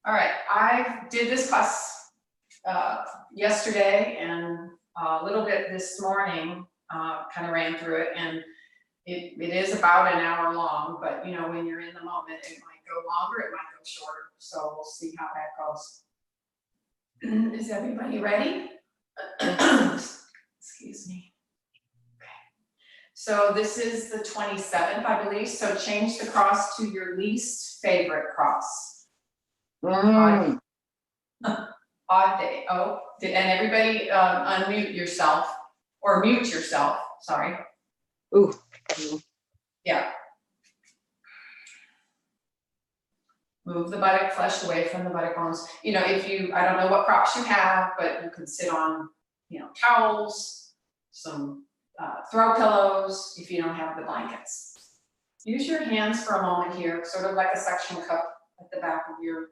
All right, I did this class yesterday and a little bit this morning, kind of ran through it, and it is about an hour long, but you know, when you're in the moment, it might go longer, it might go shorter, so we'll see how that goes. Is everybody ready? Excuse me. Okay. So this is the 27th, I believe, so change the cross to your least favorite cross. Odd day. Oh, and everybody unmute yourself, or mute yourself, sorry. Ooh. Yeah. Move the buttock flesh away from the buttock bones. You know, if you, I don't know what props you have, but you can sit on, you know, towels, some throw pillows, if you don't have the blankets. Use your hands for a moment here, sort of like a suction cup at the back of your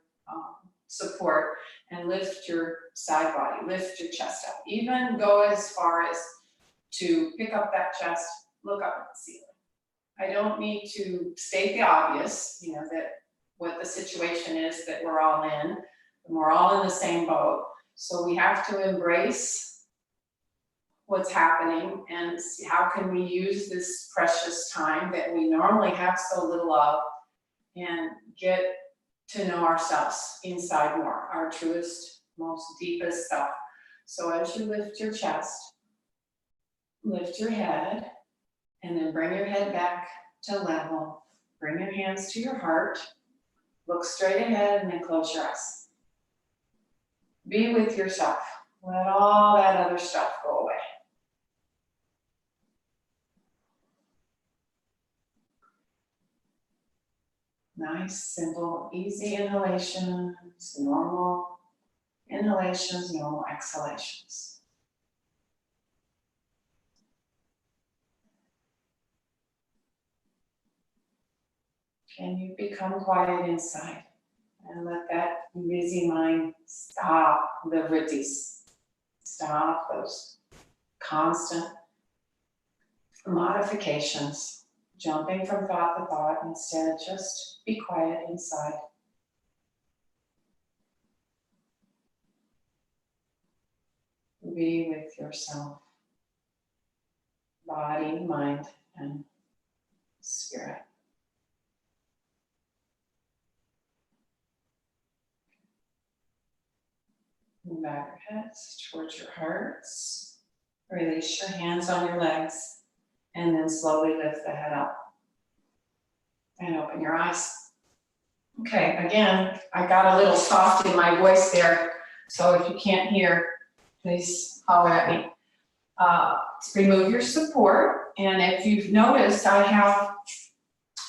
support, and lift your side body, lift your chest up. Even go as far as to pick up that chest, look up at the ceiling. I don't need to state the obvious, you know, that what the situation is that we're all in, and we're all in the same boat. So we have to embrace what's happening and see how can we use this precious time that we normally have so little of and get to know ourselves inside more, our truest, most deepest self. So as you lift your chest, lift your head, and then bring your head back to level. Bring your hands to your heart. Look straight ahead and then close your eyes. Be with yourself. Let all that other stuff go away. Nice, simple, easy inhalations, normal inhalations, normal exhalations. Can you become quiet inside and let that busy mind stop the vrittis, stop those constant modifications, jumping from thought to thought, instead just be quiet inside. Be with yourself, body, mind, and spirit. Move back your heads towards your hearts. Release your hands on your legs, and then slowly lift the head up. And open your eyes. Okay, again, I got a little soft in my voice there, so if you can't hear, please holler at me. Remove your support, and if you've noticed, I have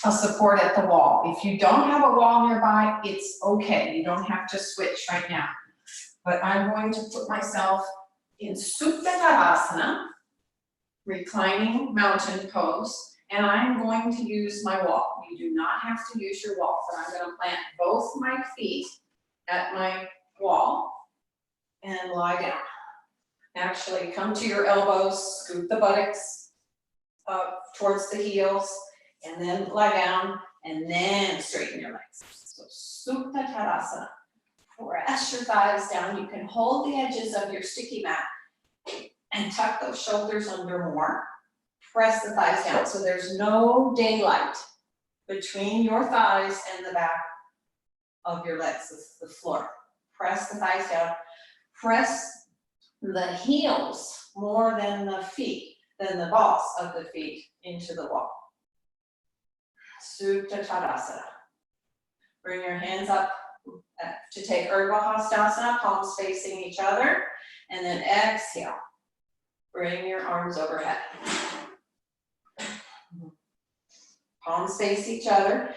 a support at the wall. If you don't have a wall nearby, it's okay. You don't have to switch right now. But I'm going to put myself in Supta Tadasana, reclining mountain pose, and I'm going to use my wall. You do not have to use your wall, but I'm going to plant both my feet at my wall and lie down. Actually, come to your elbows, scoot the buttocks up towards the heels, and then lie down, and then straighten your legs. So Supta Tadasana. Press your thighs down. You can hold the edges of your sticky mat and tuck those shoulders under more. Press the thighs down so there's no daylight between your thighs and the back of your legs, the floor. Press the thighs down. Press the heels more than the feet, than the balls of the feet into the wall. Supta Tadasana. Bring your hands up to take Urdhva Hastasana, palms facing each other, and then exhale. Bring your arms overhead. Palms face each other.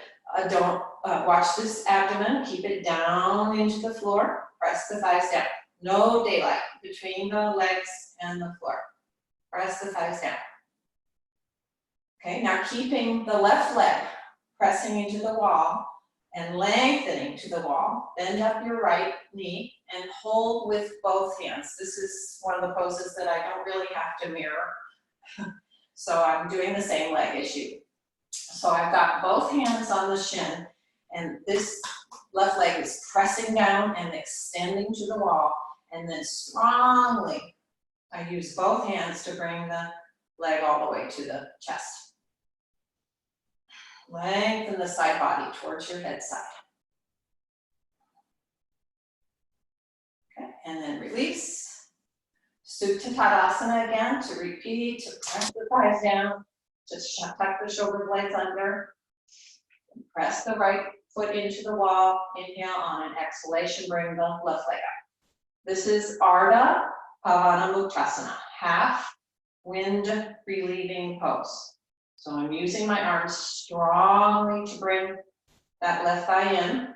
Don't watch this abdomen. Keep it down into the floor. Press the thighs down. No daylight between the legs and the floor. Press the thighs down. Okay, now keeping the left leg pressing into the wall and lengthening to the wall. Bend up your right knee and hold with both hands. This is one of the poses that I don't really have to mirror. So I'm doing the same leg as you. So I've got both hands on the shin, and this left leg is pressing down and extending to the wall, and then strongly, I use both hands to bring the leg all the way to the chest. Lengthen the side body towards your head side. Okay, and then release. Supta Tadasana again, to repeat, to press the thighs down, just tuck the shoulder blades under, press the right foot into the wall, inhale, on an exhalation, bring the left leg up. This is Ardha Pavanamuktasana, half wind relieving pose. So I'm using my arms strongly to bring that left thigh in,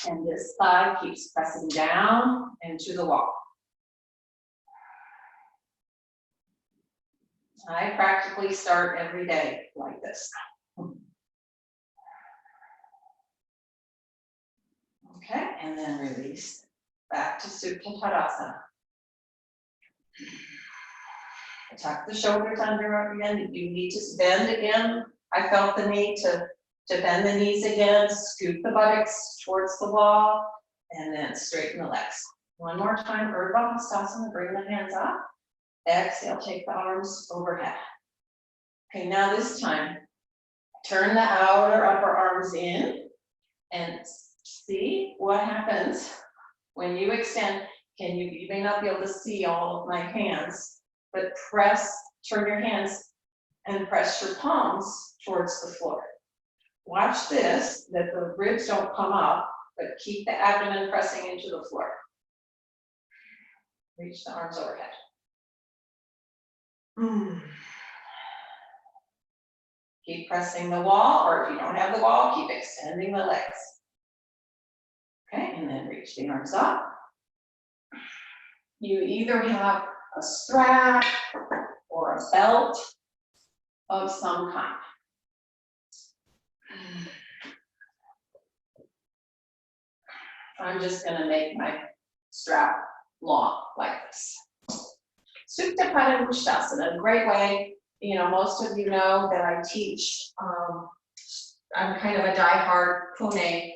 and this thigh keeps pressing down and to the wall. I practically start every day like this. Okay, and then release back to Supta Tadasana. Tuck the shoulders under again. You need to bend again. I felt the need to bend the knees again, scoot the buttocks towards the wall, and then straighten the legs. One more time, Urdhva Hastasana, bring the hands up. Exhale, take the arms overhead. Okay, now this time, turn the outer upper arms in and see what happens when you extend. You may not be able to see all of my hands, but turn your hands and press your palms towards the floor. Watch this, that the ribs don't come up, but keep the abdomen pressing into the floor. Reach the arms overhead. Keep pressing the wall, or if you don't have the wall, keep extending the legs. Okay, and then reach the arms up. You either have a strap or a belt of some kind. I'm just going to make my strap long like this. Supta Padangusthasana, a great way. Most of you know that I teach. I'm kind of a diehard Pune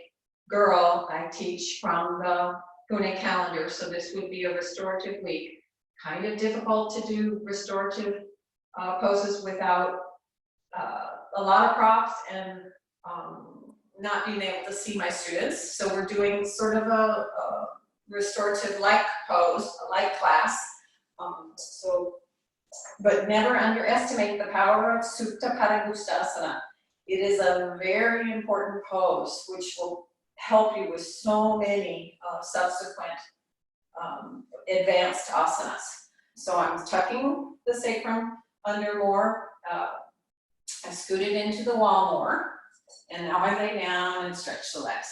girl. I teach from the Pune calendar, so this would be a restorative week. Kind of difficult to do restorative poses without a lot of props and not being able to see my students. So we're doing sort of a restorative-like pose, a like class. But never underestimate the power of Supta Padangusthasana. It is a very important pose, which will help you with so many subsequent advanced asanas. So I'm tucking the sacrum under more. I scoot it into the wall more. And now I lay down and stretch the legs.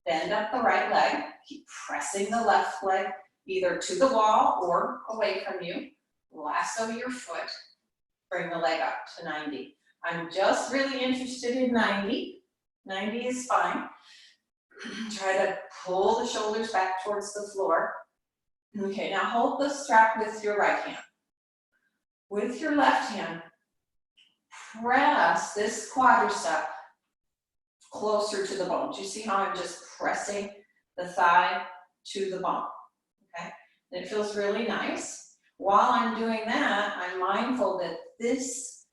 Bend up the right leg. Keep pressing the left leg either to the wall or away from you. Lasso your foot. Bring the leg up to 90. I'm just really interested in 90. 90 is fine. Try to pull the shoulders back towards the floor. Okay, now hold the strap with your right hand. With your left hand, press this quadricep closer to the bone. Do you see how I'm just pressing the thigh to the bone? Okay, and it feels really nice. While I'm doing that, I'm mindful that this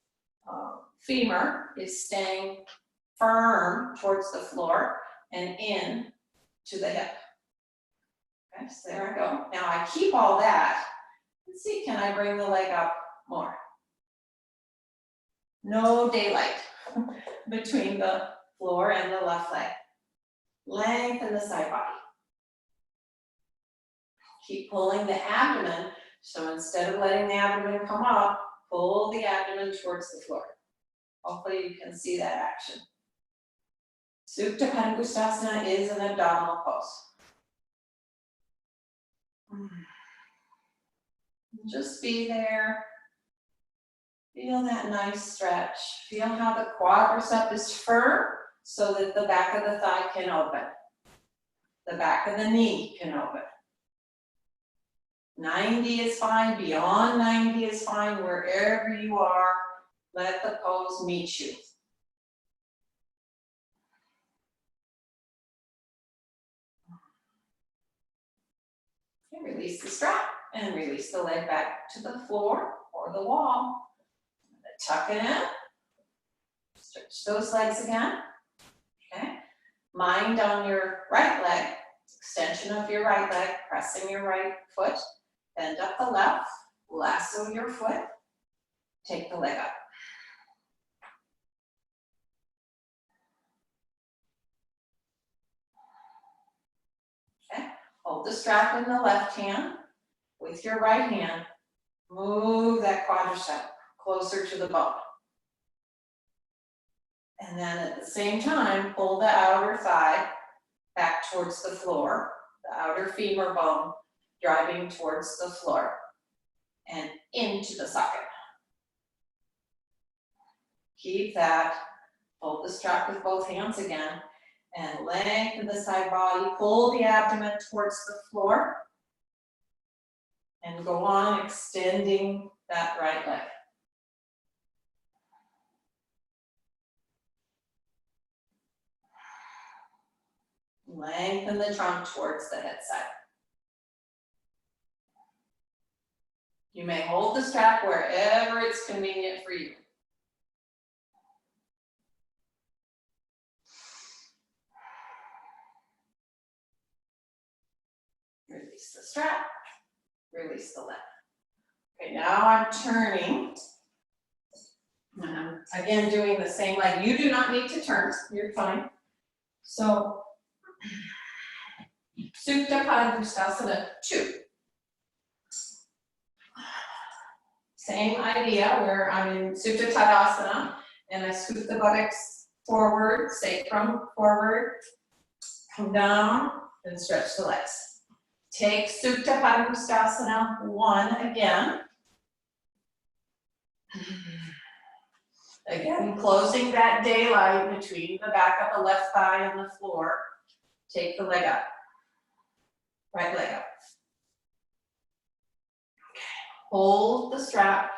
femur is staying firm towards the floor and in to the hip. Okay, so there I go. Now I keep all that. Let's see, can I bring the leg up more? No daylight between the floor and the left leg. Lengthen the side body. Keep pulling the abdomen. So instead of letting the abdomen come up, pull the abdomen towards the floor. Hopefully you can see that action. Supta Padangusthasana is an abdominal pose. Just be there. Feel that nice stretch. Feel how the quadricep is firm so that the back of the thigh can open. The back of the knee can open. 90 is fine, beyond 90 is fine, wherever you are, let the pose meet you. Okay, release the strap and release the leg back to the floor or the wall. Tuck it in. Stretch those legs again. Okay. Mind on your right leg, extension of your right leg, pressing your right foot, bend up the left, lasso your foot, take the leg up. Okay, hold the strap in the left hand. With your right hand, move that quadricep closer to the bone. And then at the same time, pull the outer thigh back towards the floor, the outer femur bone driving towards the floor and into the socket. Keep that, hold the strap with both hands again, and lengthen the side body, pull the abdomen towards the floor, and go on extending that right leg. Lengthen the trunk towards the head side. You may hold the strap wherever it's convenient for you. Release the strap, release the leg. Okay, now I'm turning. And I'm again doing the same leg. You do not need to turn, you're fine. So, Supta Padangusthasana 2. Same idea where I'm in Supta Tadasana and I scoot the buttocks forward, sacrum forward, come down and stretch the legs. Take Supta Padangusthasana 1 again. Again, closing that daylight between the back of the left thigh and the floor. Take the leg up. Right leg up. Okay. Hold the strap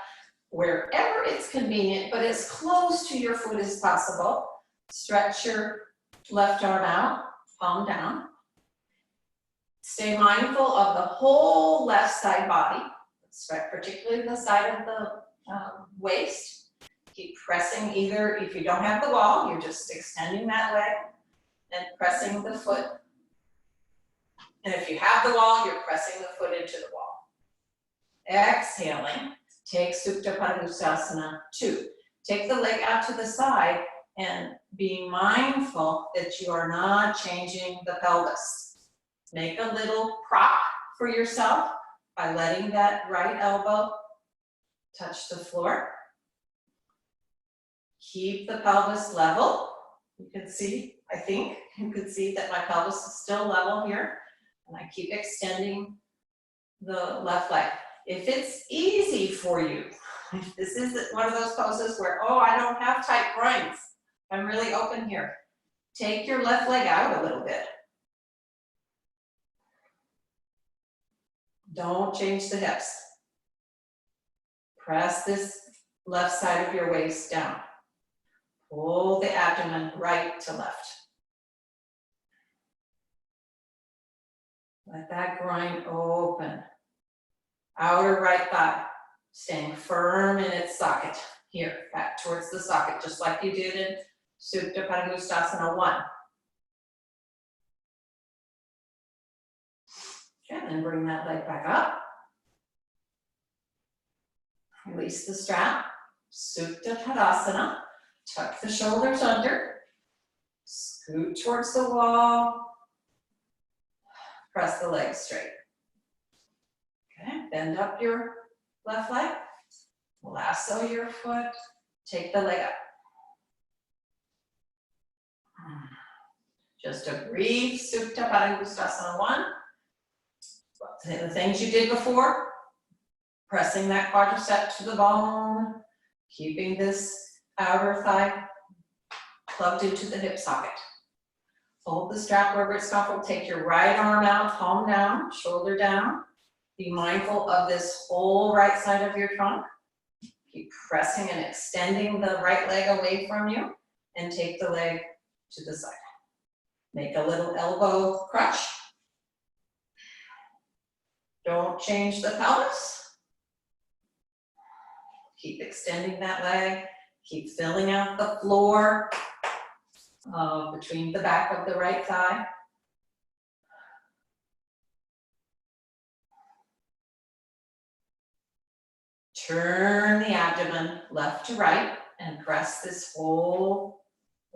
wherever it's convenient, but as close to your foot as possible. Stretch your left arm out, palm down. Stay mindful of the whole left side body, particularly the side of the waist. Keep pressing either, if you don't have the wall, you're just extending that leg and pressing the foot. And if you have the wall, you're pressing the foot into the wall. Exhaling, take Supta Padangusthasana 2. Take the leg out to the side and be mindful that you are not changing the pelvis. Make a little prop for yourself by letting that right elbow touch the floor. Keep the pelvis level. You can see, I think, you can see that my pelvis is still level here. And I keep extending the left leg. If it's easy for you, if this isn't one of those poses where, oh, I don't have tight groins, I'm really open here. Take your left leg out a little bit. Don't change the hips. Press this left side of your waist down. Pull the abdomen right to left. Let that groin open. Outer right thigh, staying firm in its socket. Here, back towards the socket, just like you did in Supta Padangusthasana 1. Okay, and then bring that leg back up. Release the strap. Supta Tadasana. Tuck the shoulders under. Scoot towards the wall. Press the legs straight. Okay, bend up your left leg. Lasso your foot. Take the leg up. Just a brief Supta Padangusthasana 1. The things you did before. Pressing that quadricep to the bone. Keeping this outer thigh plugged into the hip socket. Hold the strap wherever it's comfortable. Take your right arm out, palm down, shoulder down. Be mindful of this whole right side of your trunk. Keep pressing and extending the right leg away from you and take the leg to the side. Make a little elbow crutch. Don't change the pelvis. Keep extending that leg. Keep filling out the floor between the back of the right thigh. Turn the abdomen left to right and press this whole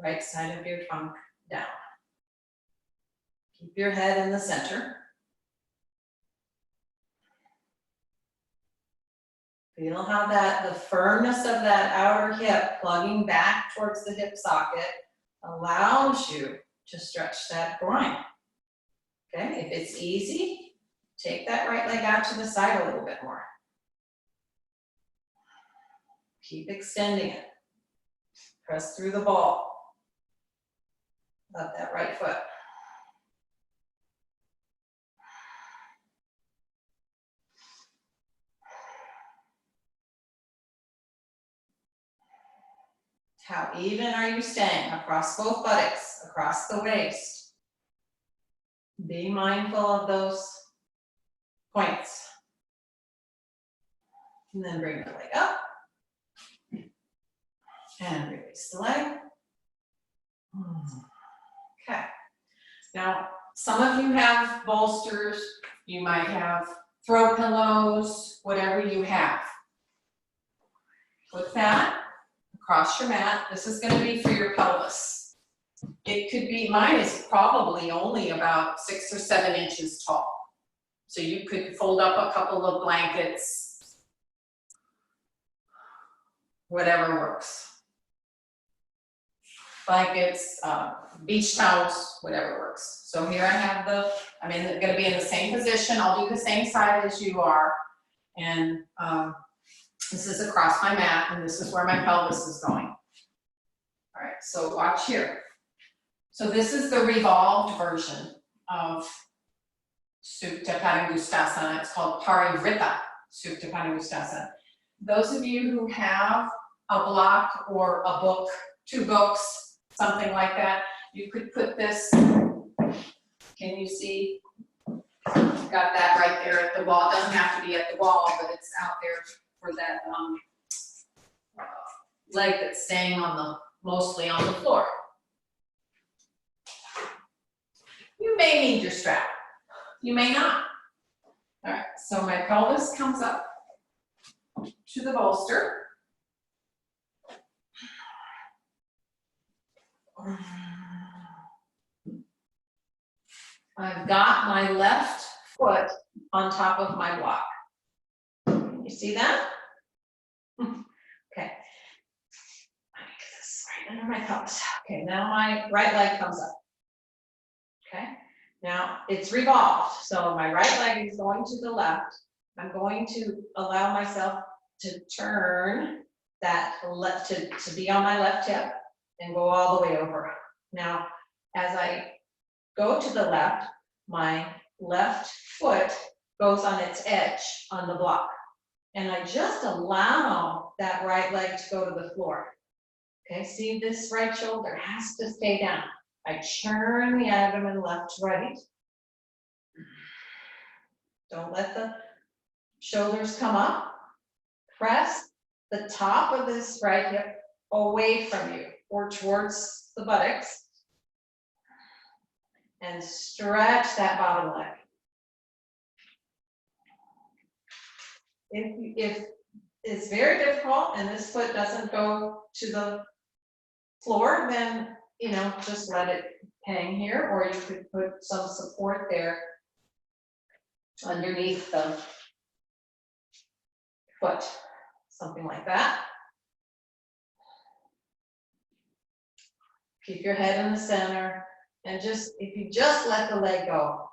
right side of your trunk down. Keep your head in the center. Feel how the firmness of that outer hip plugging back towards the hip socket allows you to stretch that groin. Okay, if it's easy, take that right leg out to the side a little bit more. Keep extending it. Press through the ball of that right foot. How even are you staying across both buttocks, across the waist? Be mindful of those points. And then bring the leg up. And release the leg. Okay. Now, some of you have bolsters. You might have throw pillows, whatever you have. Put that across your mat. This is going to be for your pelvis. It could be, mine is probably only about 6 or 7 inches tall. So you could fold up a couple of blankets, whatever works. Blankets, beach towels, whatever works. So here I have I'm going to be in the same position. I'll do the same side as you are. And this is across my mat, and this is where my pelvis is going. All right, so watch here. So this is the revolved version of Supta Padangusthasana. It's called Parivrtta Supta Padangusthasana. Those of you who have a block or a book, 2 books, something like that, you could put this, can you see? Got that right there at the wall. It doesn't have to be at the wall, but it's out there for that leg that's staying mostly on the floor. You may need your strap. You may not. All right, so my pelvis comes up to the bolster. I've got my left foot on top of my block. You see that? Okay. I get this right under my pelvis. Okay, now my right leg comes up. Okay, now it's revolved. So my right leg is going to the left. I'm going to allow myself to turn that left to be on my left hip and go all the way over. Now, as I go to the left, my left foot goes on its edge on the block. And I just allow that right leg to go to the floor. Okay, see this right shoulder has to stay down. I turn the abdomen left to right. Don't let the shoulders come up. Press the top of this right hip away from you or towards the buttocks. And stretch that bottom leg. If it's very difficult and this foot doesn't go to the floor, then just let it hang here, or you could put some support there underneath the foot, something like that. Keep your head in the center, and if you just let the leg go,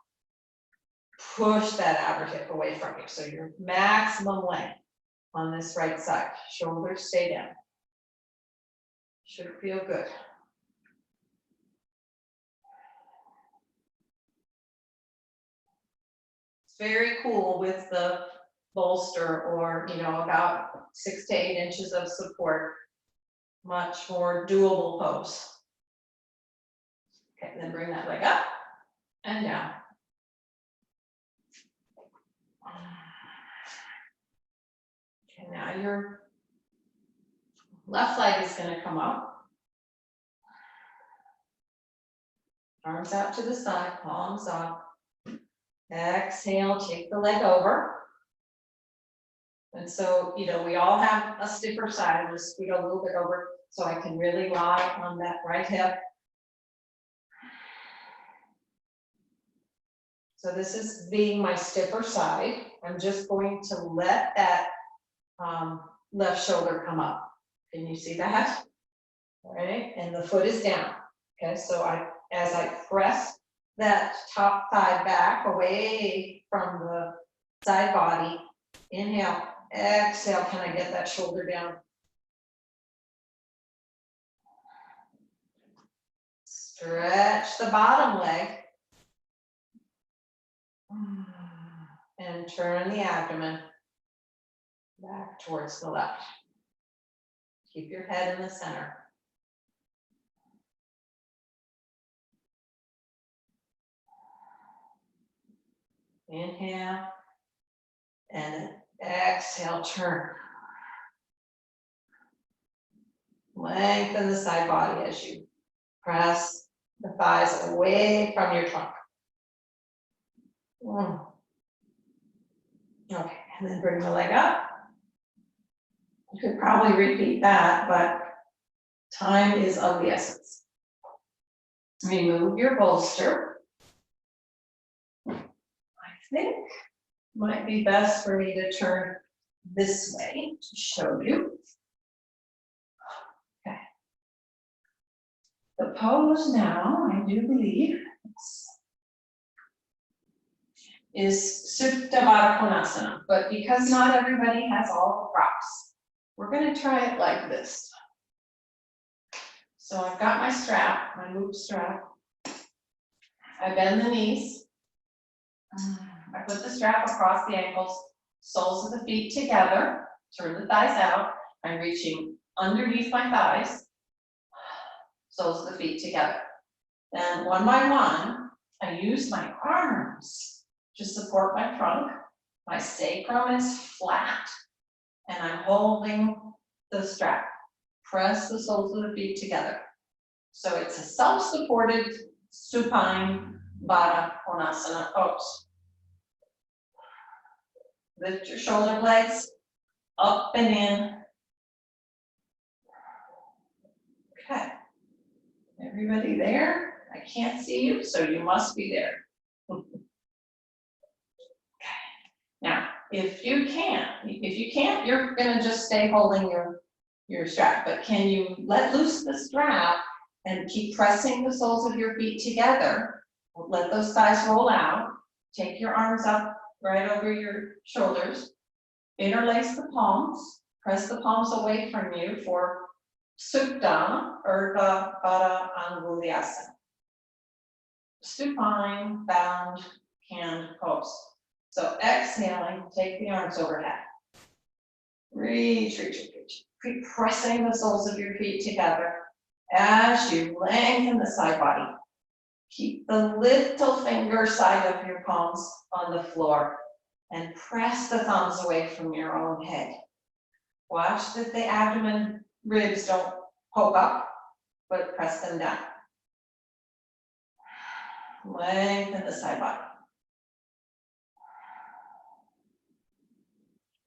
push that outer hip away from you. So your maximum length on this right side. Shoulders stay down. Should feel good. It's very cool with the bolster or, about 6 to 8 inches of support. Much more doable pose. Okay, then bring that leg up and down. Okay, now your left leg is going to come up. Arms out to the side, palms up. Exhale, take the leg over. And so, you know, we all have a stiffer side. I'm just scoot a little bit over so I can really lie on that right hip. So this is being my stiffer side. I'm just going to let that left shoulder come up. Can you see that? All right, and the foot is down. Okay, so as I press that top thigh back away from the side body, inhale, exhale, can I get that shoulder down? Stretch the bottom leg. And turn the abdomen back towards the left. Keep your head in the center. Inhale and exhale, turn. Lengthen the side body as you press the thighs away from your trunk. Okay, and then bring the leg up. You could probably repeat that, but time is of the essence. Remove your bolster. I think might be best for me to turn this way to show you. Okay. The pose now, I do believe, is Supta Baddha Konasana, but because not everybody has all the props, we're going to try it like this. So I've got my strap, my loop strap. I bend the knees. I put the strap across the ankles, soles of the feet together, turn the thighs out. I'm reaching underneath my thighs, soles of the feet together. Then one by one, I use my arms to support my trunk. My sacrum is flat, and I'm holding the strap. Press the soles of the feet together. So it's a self-supported supine Baddha Konasana pose. Lift your shoulder blades up and in. Okay. Everybody there? I can't see you, so you must be there. Okay. Now, if you can't, you're gonna just stay holding your strap, but can you let loose the strap and keep pressing the soles of your feet together? Let those thighs roll out. Take your arms up right over your shoulders. Interlace the palms. Press the palms away from you for Supta Urdhva Baddha Angulyasana. Supine bound hand pose. So exhaling, take the arms overhead. Reach, reach, reach. Keep pressing the soles of your feet together as you lengthen the side body. Keep the little finger side of your palms on the floor and press the thumbs away from your own head. Watch that the abdomen ribs don't poke up, but press them down. Lengthen the side body.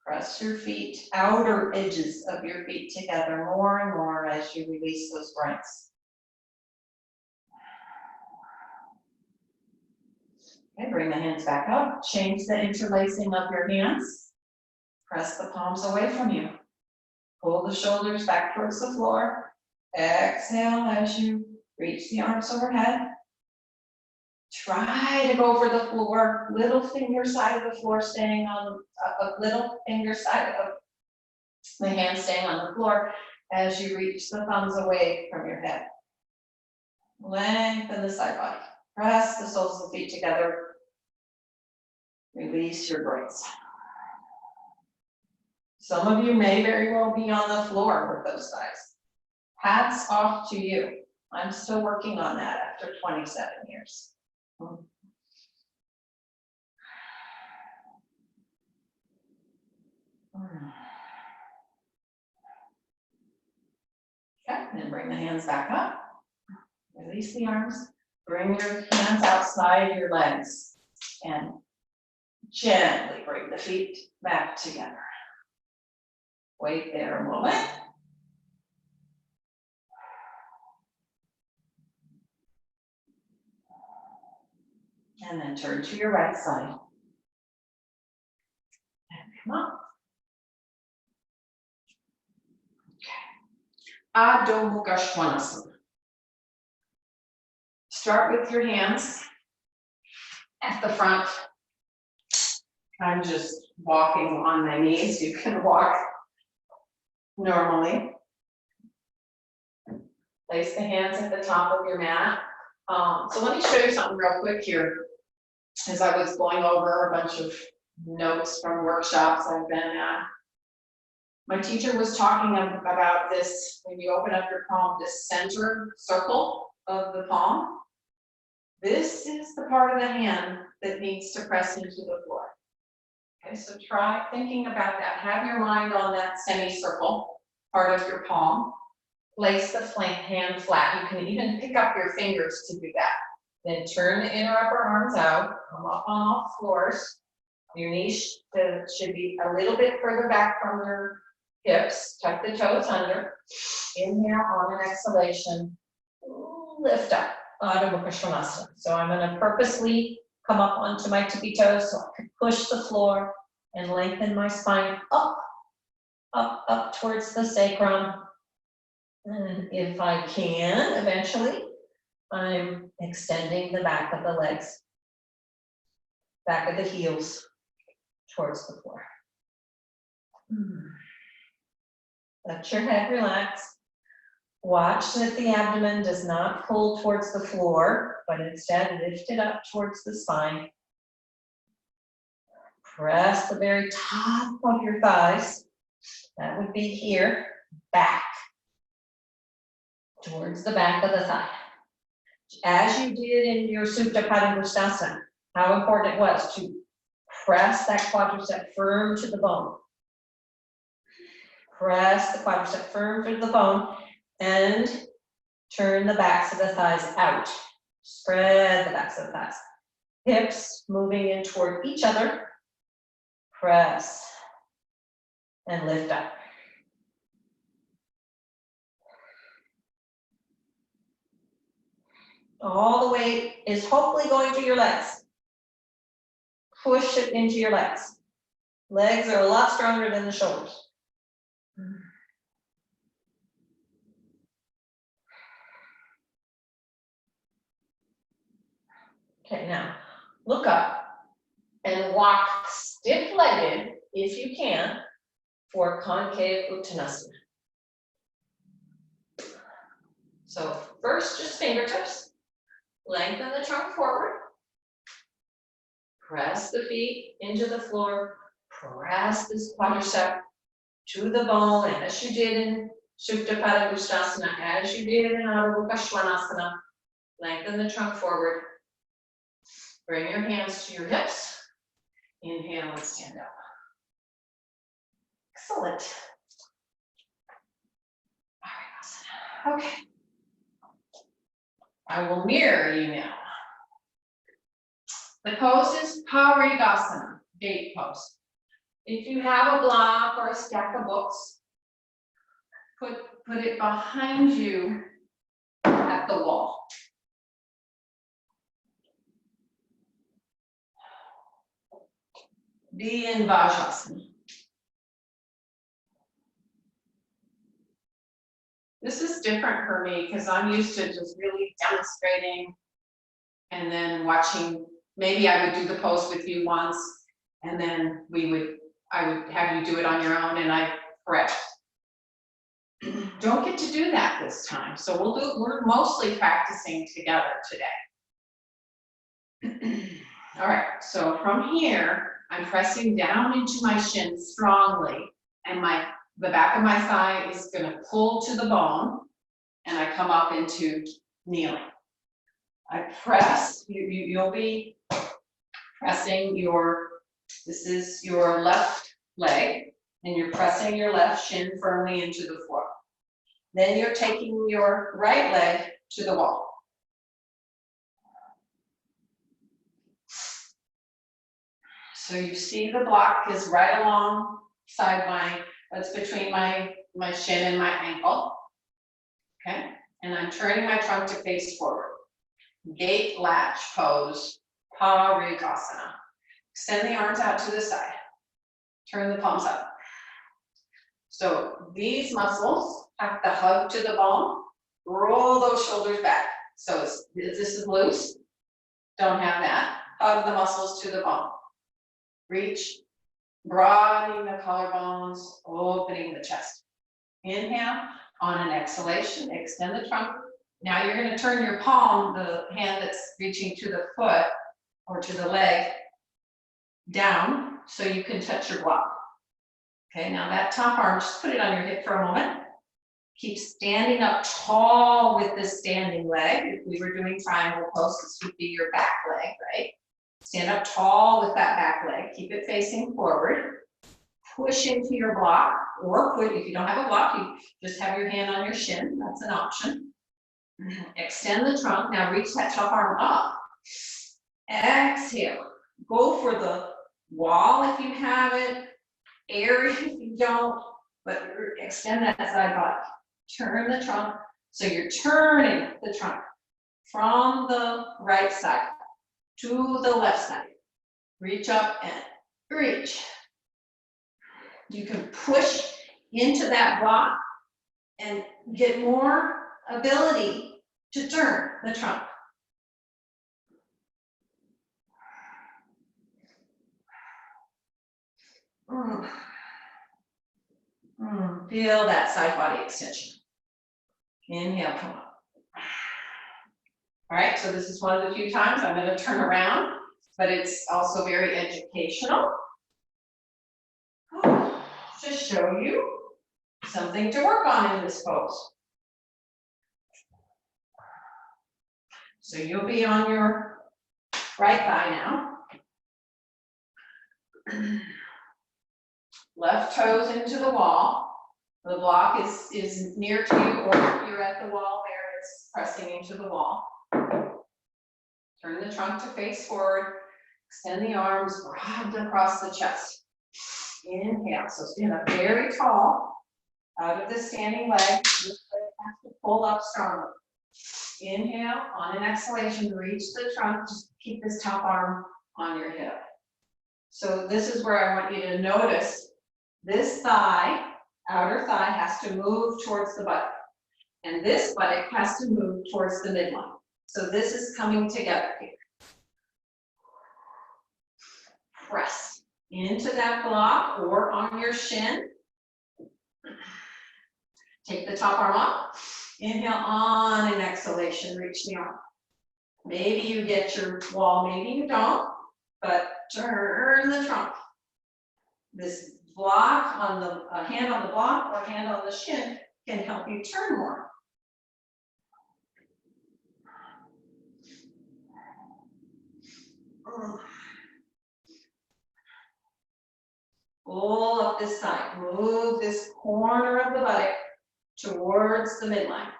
Press your feet, outer edges of your feet together more and more as you release those groins. Okay, bring the hands back up. Change the interlacing of your hands. Press the palms away from you. Pull the shoulders back towards the floor. Exhale as you reach the arms overhead. Try to go over the floor, little finger side of the floor staying on a little finger side of the hand staying on the floor as you reach the thumbs away from your head. Lengthen the side body. Press the soles of the feet together. Release your groins. Some of you may very well be on the floor with those thighs. Hats off to you. I'm still working on that after 27 years. And then bring the hands back up. Release the arms. Bring your hands outside your legs. And gently bring the feet back together. Wait there a moment. And then turn to your right side. And come up. Okay. Adho Mukha Svanasana. Start with your hands at the front. I'm just walking on my knees. You can walk normally. Place the hands at the top of your mat. So let me show you something real quick here. As I was going over a bunch of notes from workshops I've been at, my teacher was talking about this, when you open up your palm, this center circle of the palm. This is the part of the hand that needs to press into the floor. Okay, so try thinking about that. Have your mind on that semicircle part of your palm. Place the hand flat. You can even pick up your fingers to do that. Then turn the inner upper arms out, come up on all floors. Your knees should be a little bit further back from your hips. Tuck the toes under. Inhale on an exhalation. Lift up. Adho Mukha Svanasana. So I'm going to purposely come up onto my tippy toes so I can push the floor and lengthen my spine up, up, up towards the sacrum. And if I can, eventually, I'm extending the back of the legs, back of the heels towards the floor. Let your head relax. Watch that the abdomen does not pull towards the floor, but instead lift it up towards the spine. Press the very top of your thighs. That would be here, back, towards the back of the thigh. As you did in your Supta Padangusthasana, how important it was to press that quadricep firm to the bone. Press the quadricep firm to the bone and turn the backs of the thighs out. Spread the backs of the thighs. Hips moving in toward each other. Press and lift up. All the weight is hopefully going to your legs. Push it into your legs. Legs are a lot stronger than the shoulders. Okay, now look up and walk stiff-legged, if you can, for concave uttanasana. So first, just fingertips. Lengthen the trunk forward. Press the feet into the floor. Press this quadricep to the bone, as you did in Supta Padangusthasana, as you did in Adho Mukha Svanasana. Lengthen the trunk forward. Bring your hands to your hips. Inhale and stand up. Excellent. All right, okay. I will mirror you now. The pose is Parigasana, gate pose. If you have a block or a stack of books, put it behind you at the wall. Be in Vajrasana. This is different for me because I'm used to just really demonstrating and then watching. Maybe I would do the pose with you once and then I would have you do it on your own and I correct. Don't get to do that this time. So we're mostly practicing together today. All right, so from here, I'm pressing down into my shin strongly and the back of my thigh is going to pull to the bone and I come up into kneeling. I press, you'll be pressing this is your left leg and you're pressing your left shin firmly into the floor. Then you're taking your right leg to the wall. So you see the block is right alongside that's between my shin and my ankle. Okay, and I'm turning my trunk to face forward. Gate latch pose, Parikasana. Extend the arms out to the side. Turn the palms up. So these muscles have to hug to the bone. Roll those shoulders back. So this is loose. Don't have that. Hug the muscles to the bone. Reach, broadening the collarbones, opening the chest. Inhale. On an exhalation, extend the trunk. Now you're going to turn your palm, the hand that's reaching to the foot or to the leg, down so you can touch your block. Okay, now that top arm, just put it on your hip for a moment. Keep standing up tall with this standing leg. If we were doing triangle pose, this would be your back leg, right? Stand up tall with that back leg. Keep it facing forward. Push into your block, or put, if you don't have a block, you just have your hand on your shin. That's an option. Extend the trunk. Now reach that top arm up. Exhale. Go for the wall if you have it. Air if you don't, but extend that side body. Turn the trunk. So you're turning the trunk from the right side to the left side. Reach up and reach. You can push into that block and get more ability to turn the trunk. Feel that side body extension. Inhale, come up. All right, so this is one of the few times I'm going to turn around, but it's also very educational. To show you something to work on in this pose. So you'll be on your right thigh now. Left toes into the wall. The block is near to you, or if you're at the wall there, it's pressing into the wall. Turn the trunk to face forward. Extend the arms, broaden across the chest. Inhale, so stand up very tall. Out of the standing leg, this leg has to pull up strongly. Inhale, on an exhalation, reach the trunk, just keep this top arm on your hip. So this is where I want you to notice this thigh, outer thigh, has to move towards the buttock. And this buttock has to move towards the midline. So this is coming together here. Press into that block or on your shin. Take the top arm up. Inhale, on an exhalation, reach the arm. Maybe you get your wall, maybe you don't, but turn the trunk. This block on the hand on the block or hand on the shin can help you turn more. Pull up this side, move this corner of the buttock towards the midline.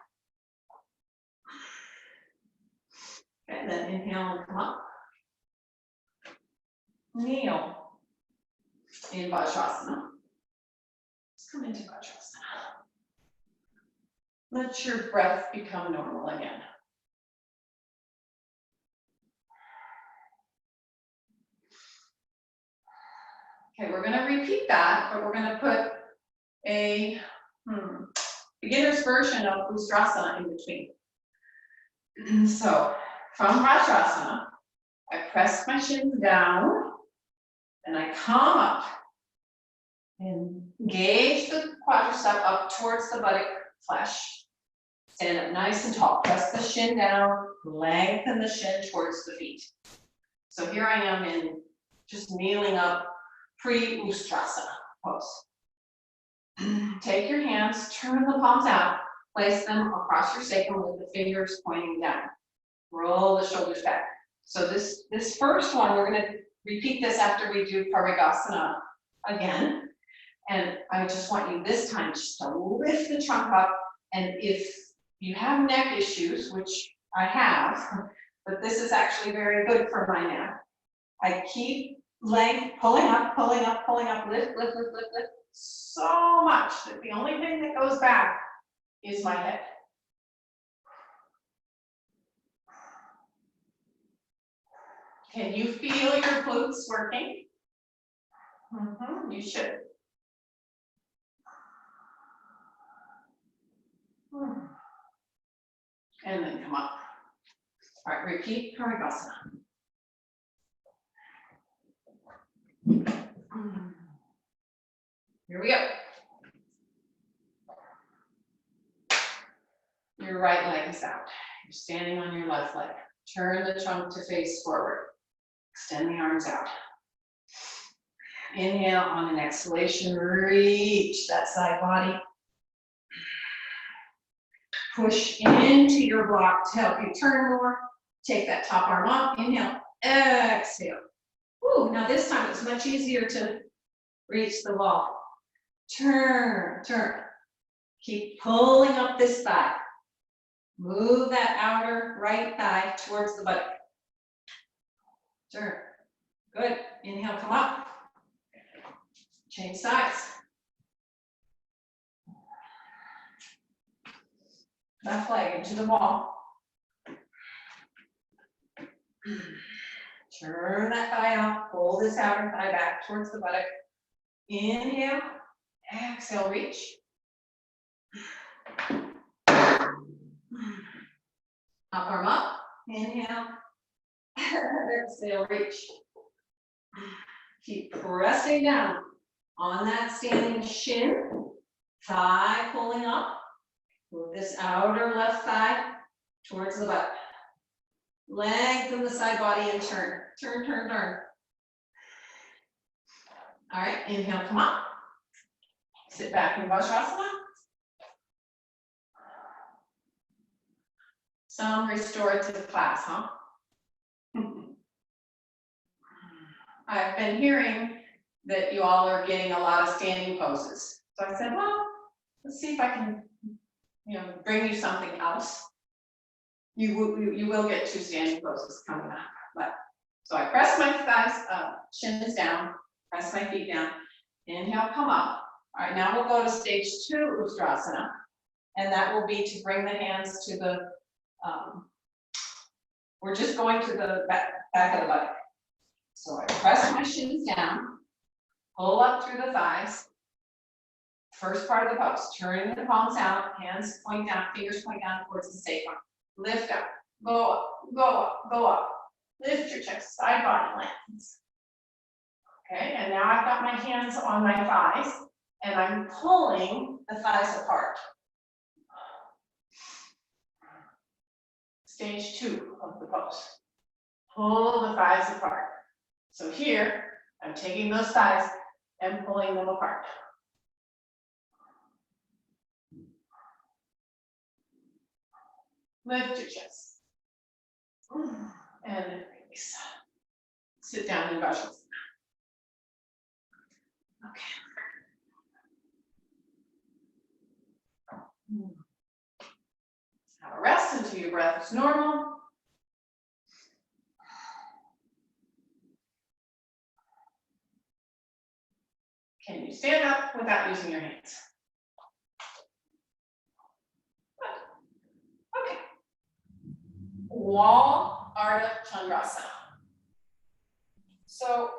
Okay, then inhale and come up. Kneel in Vajrasana. Let's come into Vajrasana. Let your breath become normal again. Okay, we're going to repeat that, but we're going to put a beginner's version of Ustrasana in between. So from Vajrasana, I press my shins down, and I come up and engage the quadricep up towards the buttock flesh. Stand up nice and tall. Press the shin down, lengthen the shin towards the feet. So here I am in just kneeling up, pre-Ustrasana pose. Take your hands, turn the palms out, place them across your sacrum with the fingers pointing down. Roll the shoulders back. So this first one, we're going to repeat this after we do Parigasana again. And I just want you this time just to lift the trunk up And if you have neck issues, which I have, but this is actually very good for my neck, I keep pulling up, lift, so much that the only thing that goes back is my head. Can you feel your glutes working? You should. And then come up. All right, repeat Parigasana. Here we go. Your right leg is out. You're standing on your left leg. Turn the trunk to face forward. Extend the arms out. Inhale on an exhalation, reach that side body. Push into your block to help you turn more. Take that top arm up. Inhale, exhale. Ooh, now this time it's much easier to reach the wall. Turn. Keep pulling up this thigh. Move that outer right thigh towards the buttock. Turn. Good. Inhale, come up. Change sides. Left leg into the wall. Turn that thigh out. Pull this outer thigh back towards the buttock. Inhale. Exhale, reach. Up arm up. Inhale. Exhale, reach. Keep pressing down on that standing shin. Thigh pulling up. Move this outer left thigh towards the butt. Lengthen the side body and turn. Turn. All right, inhale, come up. Sit back in Vajrasana. Some restorative class, huh? I've been hearing that you all are getting a lot of standing poses. So I said, well, let's see if I can, bring you something else. You will get 2 standing poses coming up. But so I press my thighs up, shins down, press my feet down. Inhale, come up. All right, now we'll go to stage 2 Ustrasana, and that will be to bring the hands to the. We're just going to the back of the buttock. So I press my shins down, pull up through the thighs. First part of the pose, turning the palms out, hands point down, fingers point down towards the sacrum. Lift up, go up. Lift your chest, side body lengthens. Okay, and now I've got my hands on my thighs, and I'm pulling the thighs apart. Stage 2 of the pose. Pull the thighs apart. So here, I'm taking those thighs and pulling them apart. Lift your chest. And release. Sit down in Vajrasana. Okay. Have a rest until your breath is normal. Can you stand up without using your hands? Okay. Wall Ardha Chandrasana. So,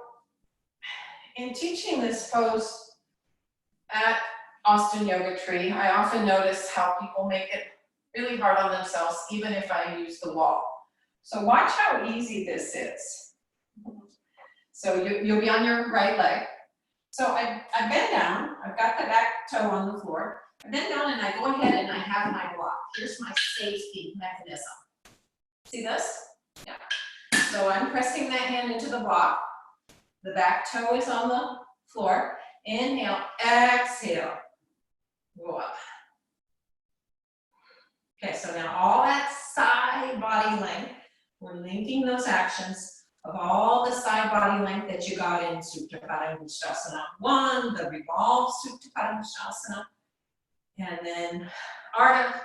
in teaching this pose at Austin Yoga Tree, I often notice how people make it really hard on themselves, even if I use the wall. So watch how easy this is. So you'll be on your right leg. So I bend down, I've got the back toe on the floor. I bend down and I go ahead and I have my block. Here's my safety mechanism. See this? Yeah. So I'm pressing that hand into the block. The back toe is on the floor. Inhale, exhale, go up. Okay, so now all that side body length, we're linking those actions of all the side body length that you got in Supta Padangusthasana 1, the revolved Supta Padangusthasana, And then Ardha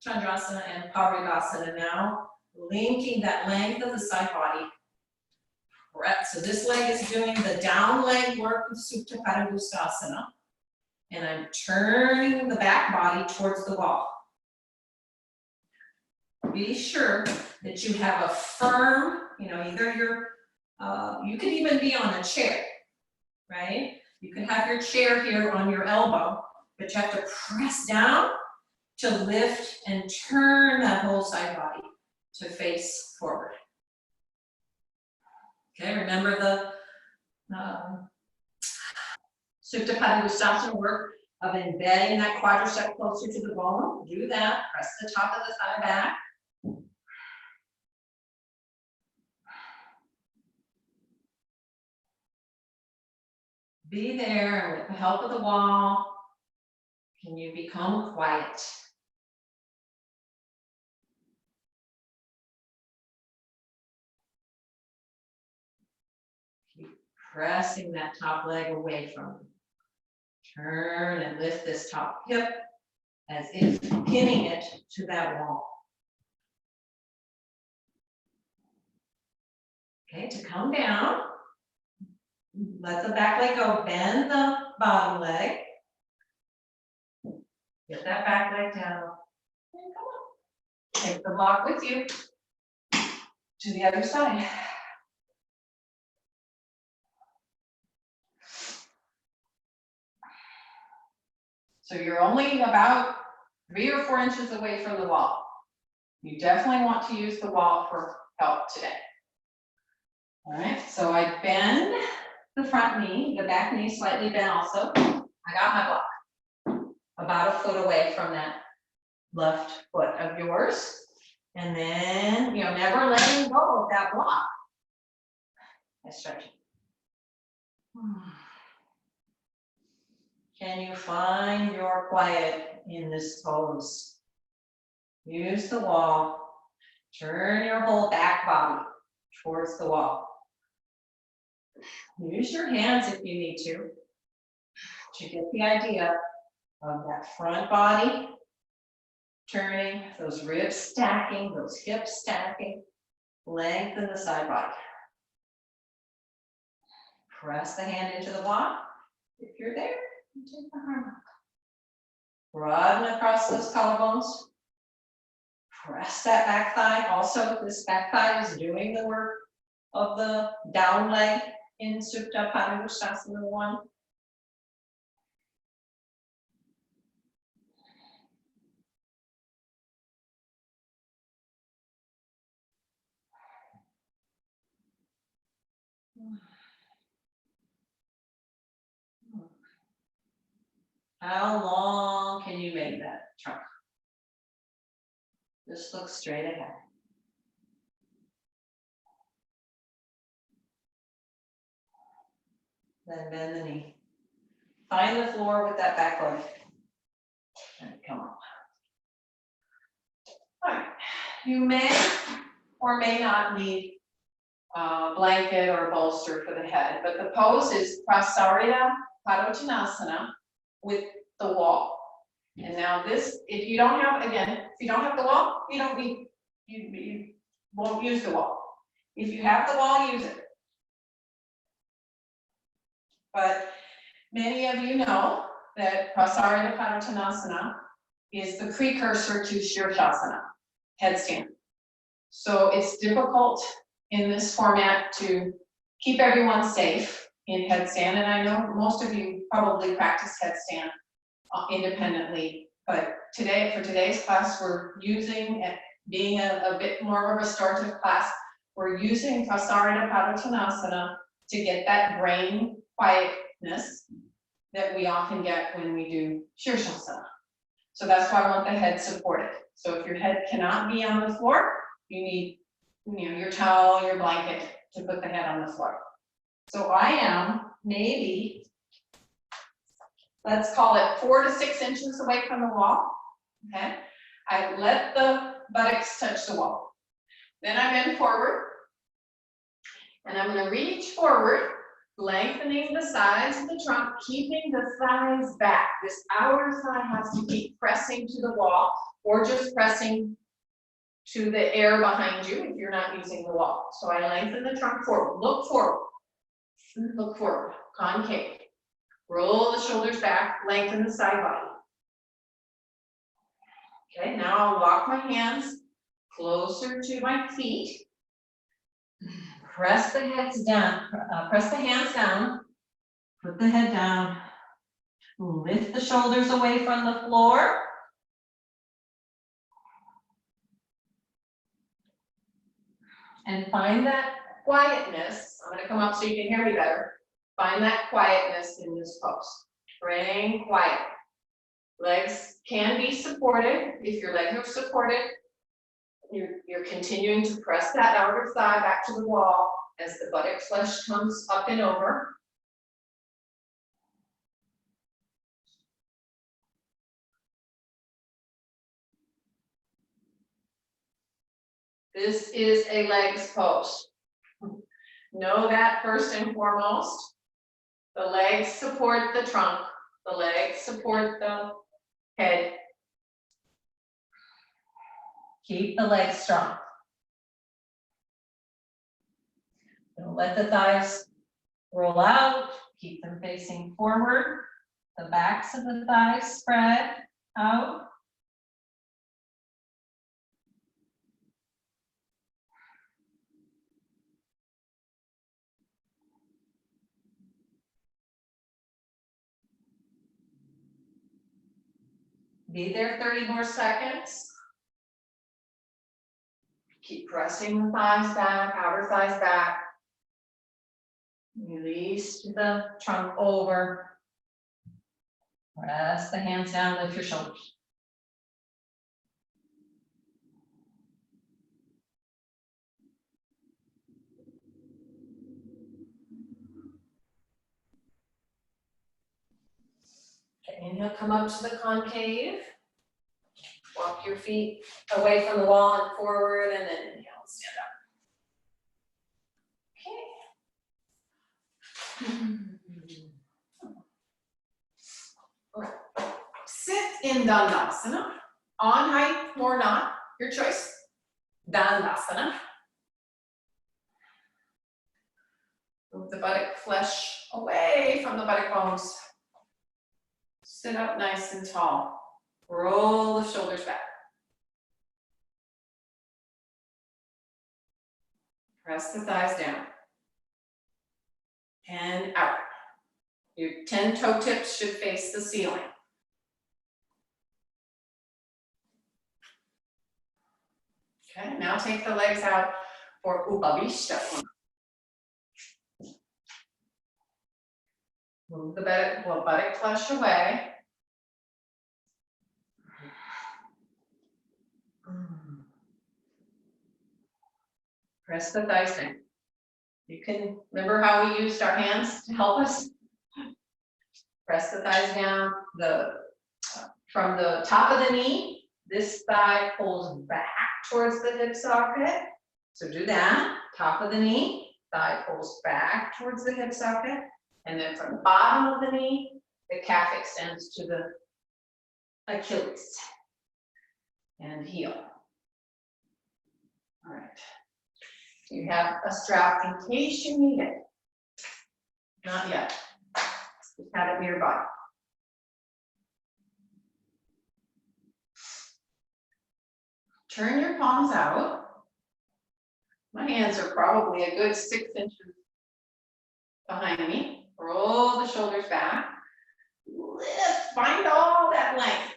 Chandrasana and Parigasana now, linking that length of the side body. Correct. So this leg is doing the down leg work of Supta Padangusthasana. And I'm turning the back body towards the wall. Be sure that you have a firm, either you could even be on a chair, right? You can have your chair here on your elbow, but you have to press down to lift and turn that whole side body to face forward. Okay, remember the Supta Padangusthasana work of embedding that quadricep closer to the bone. Do that, press the top of the thigh back. Be there, and with the help of the wall, can you become quiet? Keep pressing that top leg away from you. Turn and lift this top hip as if pinning it to that wall. Okay, to come down, let the back leg go, bend the bottom leg. Get that back leg down. And come on. Take the block with you to the other side. So you're only about 3 or 4 inches away from the wall. You definitely want to use the wall for help today. All right, so I bend the front knee, the back knee slightly bent also. I got my block about 1 foot away from that left foot of yours. And then, never letting go of that block. I stretch it. Can you find your quiet in this pose? Use the wall. Turn your whole back body towards the wall. Use your hands if you need to get the idea of that front body turning, those ribs stacking, those hips stacking, lengthen the side body. Press the hand into the block. If you're there, take the arm up. Broaden across those collarbones. Press that back thigh. Also, this back thigh is doing the work of the down leg in Supta Padangusthasana 1. How long can you make that trunk? Just look straight ahead. Then bend the knee. Find the floor with that back leg. And come on. All right. You may or may not need a blanket or a bolster for the head, but the pose is Prasarita Padottanasana with the wall. And now this, if you don't have the wall, you won't use the wall. If you have the wall, use it. But many of you know that Prasarita Padottanasana is the precursor to Shirshasana, headstand. So it's difficult in this format to keep everyone safe in headstand. And I know most of you probably practice headstand independently, but for today's class, we're using, being a bit more of a restorative class, we're using Prasarita Padottanasana to get that brain quietness that we often get when we do Shirshasana. So that's why I want the head supported. So if your head cannot be on the floor, you need your towel, your blanket to put the head on the floor. So I am maybe, let's call it 4 to 6 inches away from the wall. Okay, I let the buttocks touch the wall. Then I bend forward, and I'm going to reach forward Lengthening the sides of the trunk, keeping the thighs back. This outer thigh has to keep pressing to the wall or just pressing to the air behind you if you're not using the wall. So I lengthen the trunk forward, look forward, concave. Roll the shoulders back, lengthen the side body. Okay, now I'll walk my hands closer to my feet. Press the heads down, press the hands down, put the head down, lift the shoulders away from the floor. And find that quietness. I'm gonna come up so you can hear me better. Find that quietness in this pose. Bring quiet. Legs can be supported. If your legs are supported, you're continuing to press that outer thigh back to the wall as the buttock flesh comes up and over. This is a legs pose. Know that first and foremost. The legs support the trunk. The legs support the head. Keep the legs strong. Don't let the thighs roll out. Keep them facing forward. The backs of the thighs spread out. Be there 30 more seconds. Keep pressing the thighs back, outer thighs back. Release the trunk over. Press the hands down, lift your shoulders. Okay, inhale, come up to the concave. Walk your feet away from the wall and forward, and then inhale, stand up. Okay. Sit in Dandasana, on height or not, your choice. Dandasana. Move the buttock flesh away from the buttock bones. Sit up nice and tall. Roll the shoulders back. Press the thighs down. And out. Your 10 toe tips should face the ceiling. Okay, now take the legs out for Upavishta. Move the buttock flesh away. Press the thighs down. You can remember how we used our hands to help us. Press the thighs down. From the top of the knee, this thigh pulls back towards the hip socket. So do that. Top of the knee, thigh pulls back towards the hip socket. And then from the bottom of the knee, the calf extends to the Achilles. And heel. All right. You have a strap in case you need it. Not yet. Just have it nearby. Turn your palms out. My hands are probably a good 6 inches behind me. Roll the shoulders back. Lift, find all that length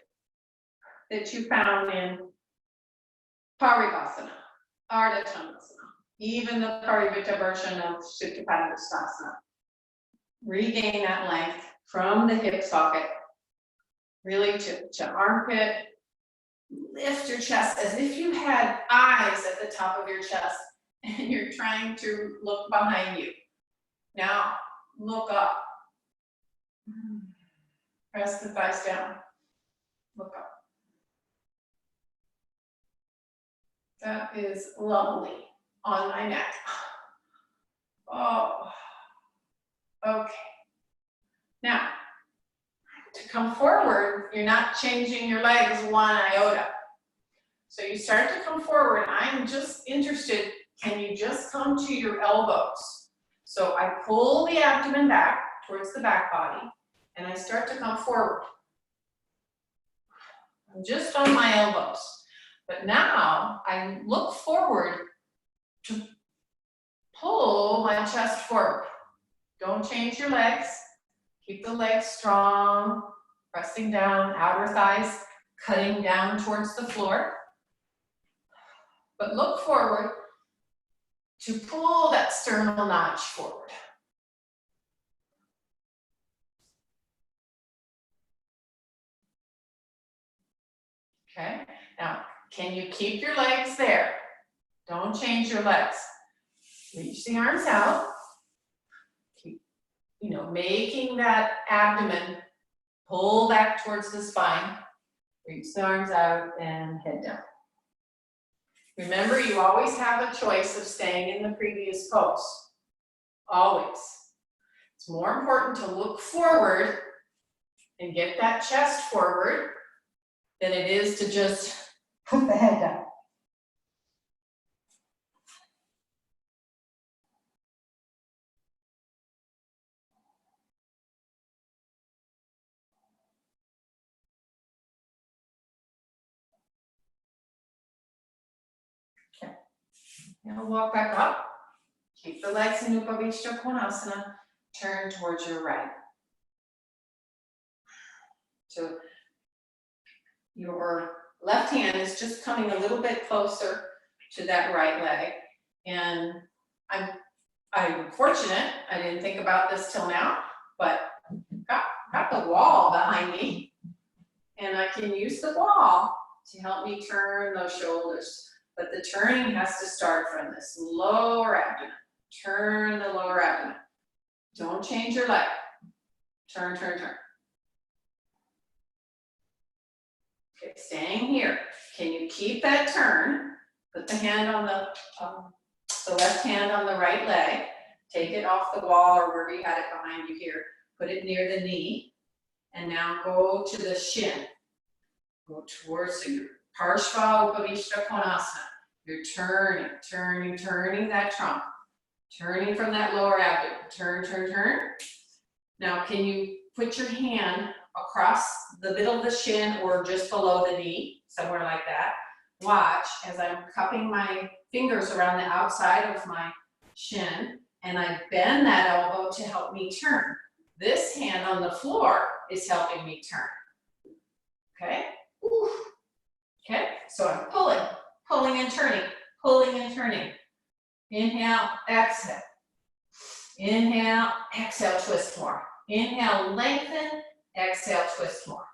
that you found in Paribhasana, Ardha Chandrasana, even the Parivritta version of Supta Padangusthasana. Regain that length from the hip socket, really to armpit. Lift your chest as if you had eyes at the top of your chest and you're trying to look behind you. Now, look up. Press the thighs down. Look up. That is lovely on my neck. Oh. Okay. Now, to come forward, you're not changing your legs one iota. So you start to come forward. I'm just interested, can you just come to your elbows? So I pull the abdomen back towards the back body, and I start to come forward. I'm just on my elbows. But now I look forward to pull my chest forward. Don't change your legs. Keep the legs strong, pressing down, outer thighs cutting down towards the floor. But look forward to pull that sternal notch forward. Okay, now can you keep your legs there? Don't change your legs. Reach the arms out. Keep, making that abdomen pull back towards the spine. Reach the arms out and head down. Remember, you always have a choice of staying in the previous pose. Always. It's more important to look forward and get that chest forward than it is to just put the head down. Okay. Now walk back up. Keep the legs in Upavishta Konasana. Turn towards your right. So your left hand is just coming a little bit closer to that right leg. And I'm fortunate, I didn't think about this till now, but got the wall behind me. And I can use the wall to help me turn those shoulders. But the turning has to start from this lower abdomen. Turn the lower abdomen. Don't change your leg. Turn, turn, turn. Okay, staying here. Can you keep that turn? Put the hand on the left hand on the right leg. Take it off the wall or wherever you had it behind you here. Put it near the knee. And now go to the shin. Go towards your Parshva Upavishta Konasana. You're turning, turning, turning that trunk. Turning from that lower abdomen. Turn, turn, turn. Now, can you put your hand across the middle of the shin or just below the knee, somewhere like that? Watch as I'm cupping my fingers around the outside of my shin, and I bend that elbow to help me turn. This hand on the floor is helping me turn. Okay? Ooh. Okay, so I'm pulling and turning, pulling and turning. Inhale, exhale. Inhale, exhale, twist more. Inhale, lengthen, exhale, twist more.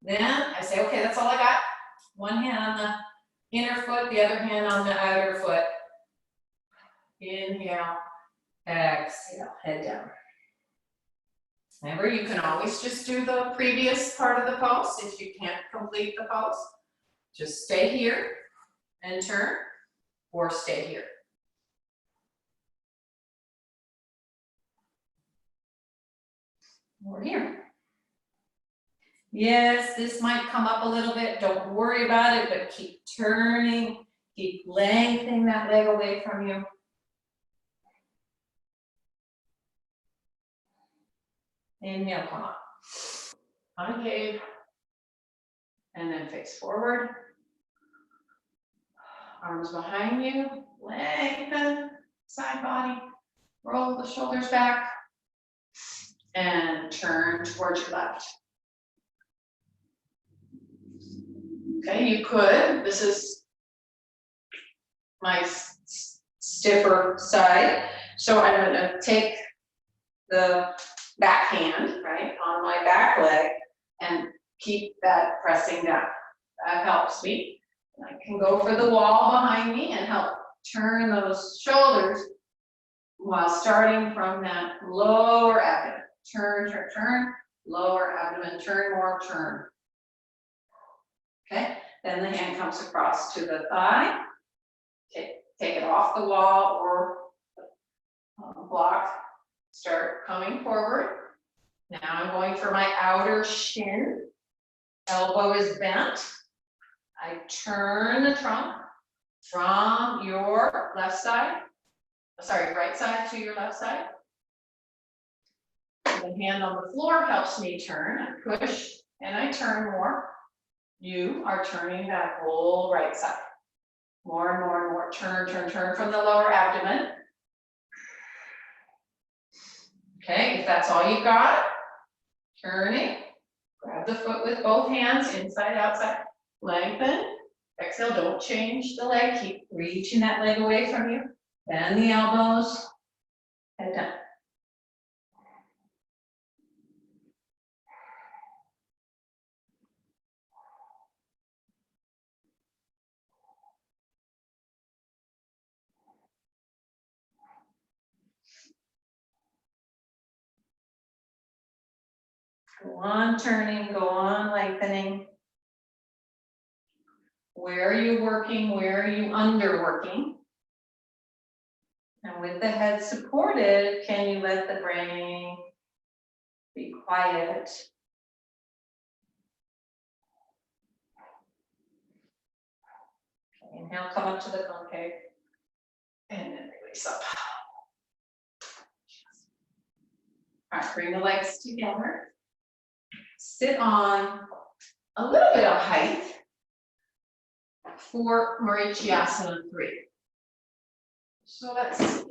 Then I say, okay, that's all I got. One hand on the inner foot, the other hand on the outer foot. Inhale, exhale, head down. Remember, you can always just do the previous part of the pose if you can't complete the pose. Just stay here and turn, or stay here. Or here. Yes, this might come up a little bit. Don't worry about it, but keep turning, keep lengthening that leg away from you. Inhale, come up. Concave. And then face forward. Arms behind you. Lengthen side body. Roll the shoulders back. And turn towards your left. Okay, you could. This is my stiffer side. So I'm going to take the back hand, right, on my back leg and keep that pressing down. That helps me. I can go for the wall behind me and help turn those shoulders while starting from that lower abdomen. Turn, turn, turn, lower abdomen, turn more, turn. Okay, then the hand comes across to the thigh. Take it off the wall or block. Start coming forward. Now I'm going for my outer shin. Elbow is bent. I turn the trunk from your left side, sorry, right side to your left side. The hand on the floor helps me turn. I push and I turn more. You are turning that whole right side. More and more and more. Turn, turn, turn from the lower abdomen. Okay, if that's all you got, turning. Grab the foot with both hands, inside, outside. Lengthen. Exhale, don't change the leg. Keep reaching that leg away from you. Bend the elbows. Head down. Go on turning, go on lengthening. Where are you working? Where are you underworking? And with the head supported, can you let the brain be quiet? Okay, inhale, come up to the concave. And then release up. All right, bring the legs together. Sit on a little bit of height for Marichyasana 3. So let's see.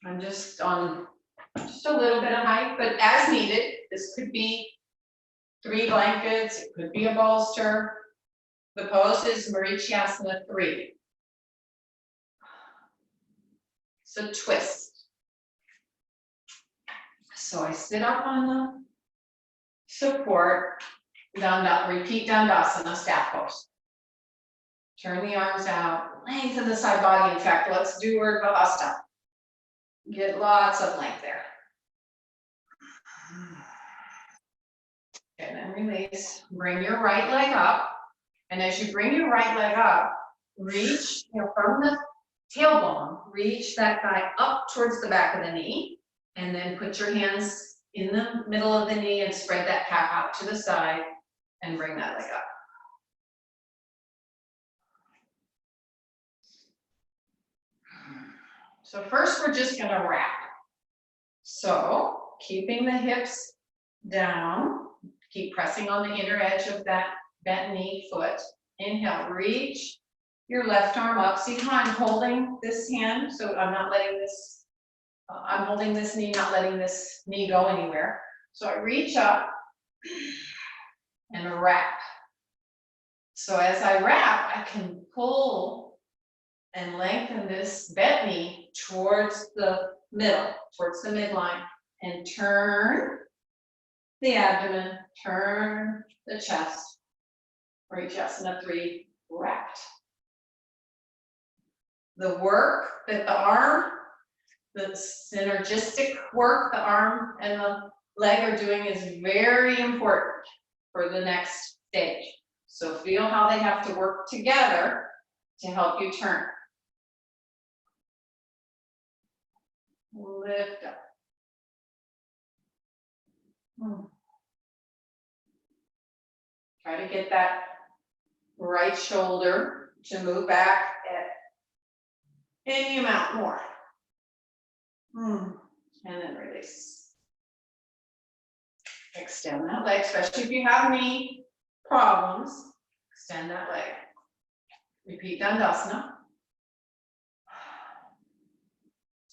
I'm just on just a little bit of height, but as needed. This could be 3 blankets, it could be a bolster. The pose is Marichyasana 3. So twist. So I sit up on the support, repeat Dandasana, staff pose. Turn the arms out, lengthen the side body. In fact, let's do Urdhva Hasta. Get lots of length there. And then release. Bring your right leg up. And as you bring your right leg up, reach from the tailbone, reach that thigh up towards the back of the knee. And then put your hands in the middle of the knee and spread that calf out to the side and bring that leg up. So first we're just gonna wrap. So keeping the hips down, keep pressing on the inner edge of that bent knee foot. Inhale, reach your left arm up. See how I'm holding this hand? So I'm not letting this, I'm holding this knee, not letting this knee go anywhere. So I reach up and wrap. So as I wrap, I can pull and lengthen this bent knee towards the middle, towards the midline, and turn the abdomen, turn the chest. Marichyasana 3, wrapped. The work that the arm, the synergistic work the arm and the leg are doing is very important for the next stage. So feel how they have to work together to help you turn. Lift up. Try to get that right shoulder to move back at any amount more. And then release. Extend that leg, especially if you have knee problems. Extend that leg. Repeat Dandasana.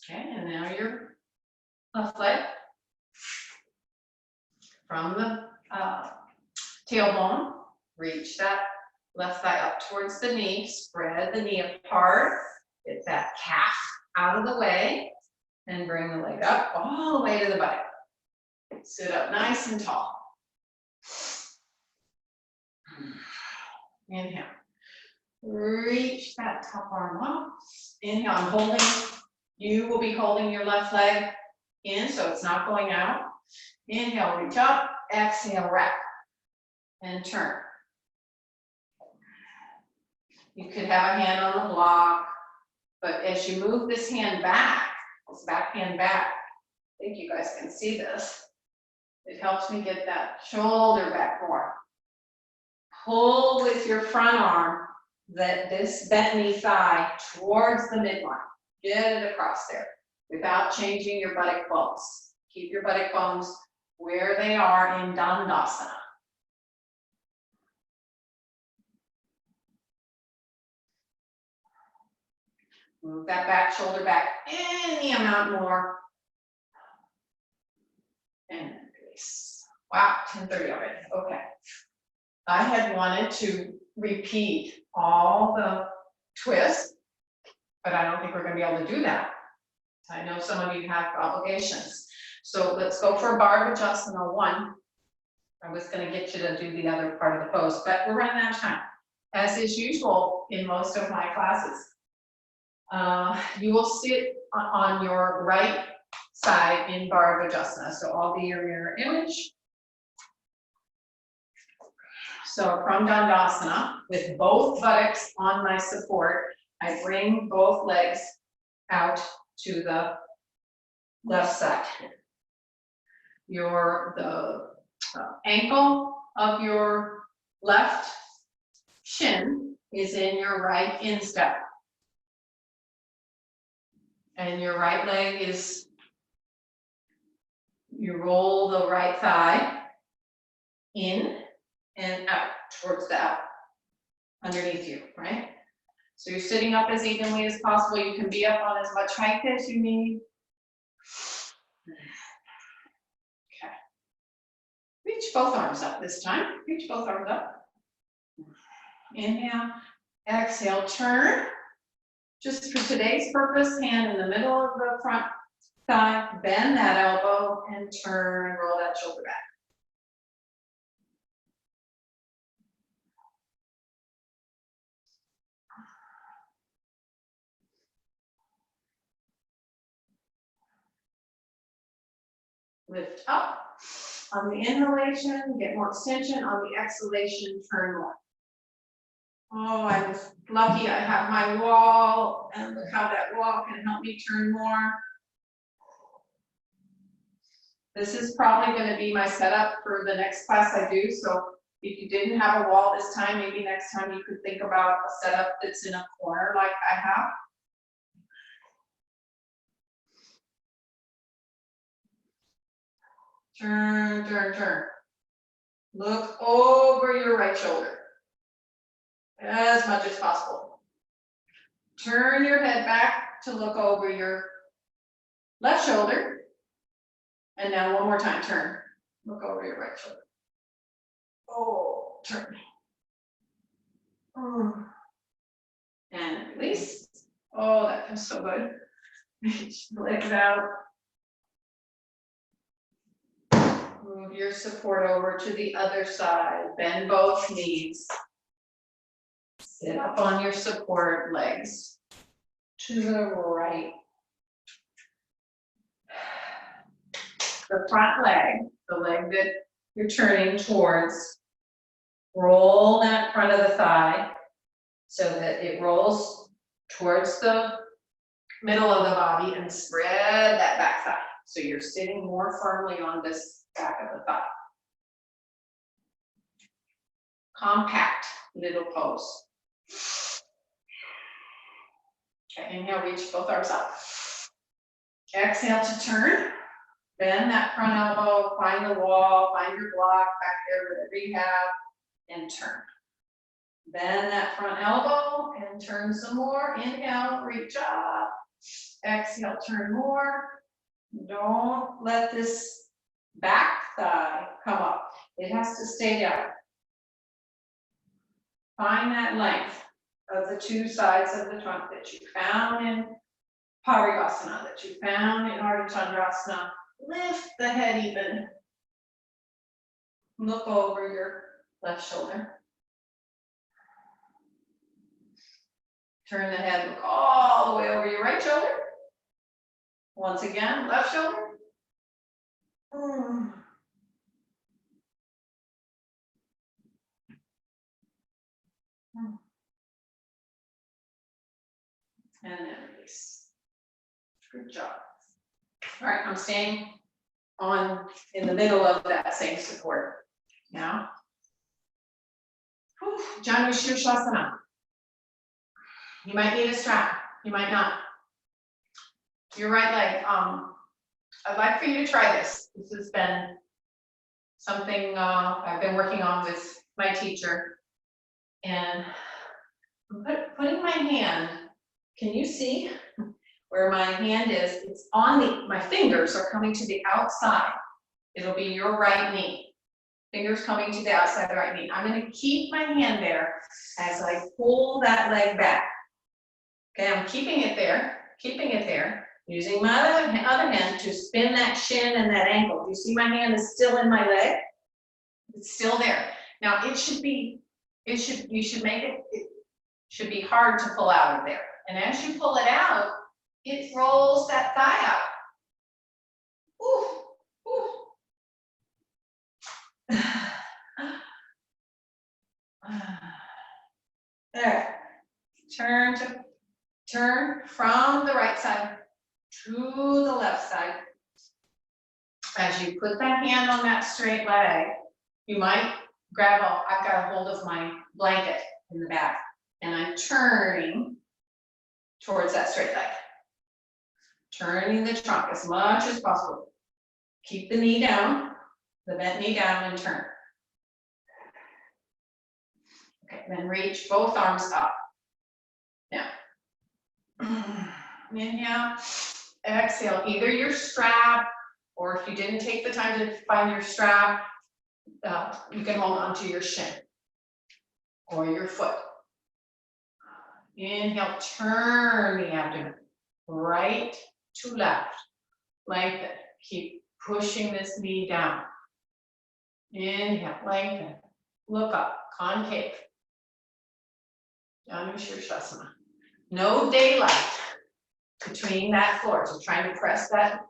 Okay, and now your left leg. From the tailbone, reach that left thigh up towards the knee, spread the knee apart, get that calf out of the way, and bring the leg up all the way to the body. Sit up nice and tall. Inhale. Reach that top arm up. Inhale, I'm holding. You will be holding your left leg in, so it's not going out. Inhale, reach up. Exhale, wrap. And turn. You could have a hand on the block, but as you move this hand back, this back hand back, I think you guys can see this. It helps me get that shoulder back more. Pull with your front arm this bent knee thigh towards the midline. Get it across there without changing your buttock bones. Keep your buttock bones where they are in Dandasana. Move that back shoulder back any amount more. And release. Wow, 10:30 already. Okay. I had wanted to repeat all the twists, but I don't think we're going to be able to do that. I know some of you have obligations. So let's go for Barbajasana 1. I was going to get you to do the other part of the pose, but we're running out of time. As is usual in most of my classes, you will sit on your right side in Barbajasana. So I'll be your mirror image. So from Dandasana, with both buttocks on my support, I bring both legs out to the left side. The ankle of your left shin is in your right instep. And your right leg is, you roll the right thigh in and out towards the out, underneath you, right? So you're sitting up as evenly as possible. You can be up on as much height as you need. Okay. Reach both arms up this time. Reach both arms up. Inhale, exhale, turn. Just for today's purpose, hand in the middle of the front thigh, bend that elbow and turn, roll that shoulder back. Lift up. On the inhalation, get more extension. On the exhalation, turn more. Oh, I was lucky I have my wall, and look how that wall can help me turn more. This is probably going to be my setup for the next class I do. So if you didn't have a wall this time, maybe next time you could think about a setup that's in a corner like I have. Turn, turn, turn. Look over your right shoulder as much as possible. Turn your head back to look over your left shoulder. And now one more time, turn. Look over your right shoulder. Oh, turn. And release. Oh, that feels so good. Reach the legs out. Move your support over to the other side. Bend both knees. Sit up on your support legs to the right. The front leg, the leg that you're turning towards, roll that front of the thigh so that it rolls towards the middle of the body and spread that back thigh. So you're sitting more firmly on this back of the thigh. Compact little pose. Okay, inhale, reach both arms up. Exhale to turn. Bend that front elbow, find the wall, find your block back there, whatever you have, and turn. Bend that front elbow and turn some more. Inhale, reach up. Exhale, turn more. Don't let this back thigh come up. It has to stay down. Find that length of the two sides of the trunk that you found in Parigasana, that you found in Ardha Chandrasana. Lift the head even. Look over your left shoulder. Turn the head, look all the way over your right shoulder. Once again, left shoulder. And then release. Good job. All right, I'm staying in the middle of that same support now. Janu Shirshasana. You might need a strap, you might not. Your right leg, I'd like for you to try this. This has been something I've been working on with my teacher. And I'm putting my hand, can you see where my hand is? It's on my fingers are coming to the outside. It'll be your right knee. Fingers coming to the outside of the right knee. I'm gonna keep my hand there as I pull that leg back. Okay, I'm keeping it there, using my other hand to spin that shin and that ankle. Do you see my hand is still in my leg? It's still there. Now you should make it should be hard to pull out of there. And as you pull it out, it rolls that thigh out. Ooh, ooh. There. Turn from the right side to the left side. As you put that hand on that straight leg, you might I've got a hold of my blanket in the back, and I'm turning towards that straight leg. Turning the trunk as much as possible. Keep the knee down, the bent knee down, and turn. Okay, then reach both arms up. Now, inhale, exhale, either your strap, or if you didn't take the time to find your strap, you can hold on to your shin or your foot. Inhale, turn the abdomen, right to left, lengthen. Keep pushing this knee down. Inhale, lengthen, look up, concave. Janu Shirshasana. No daylight between that floor. So trying to press that.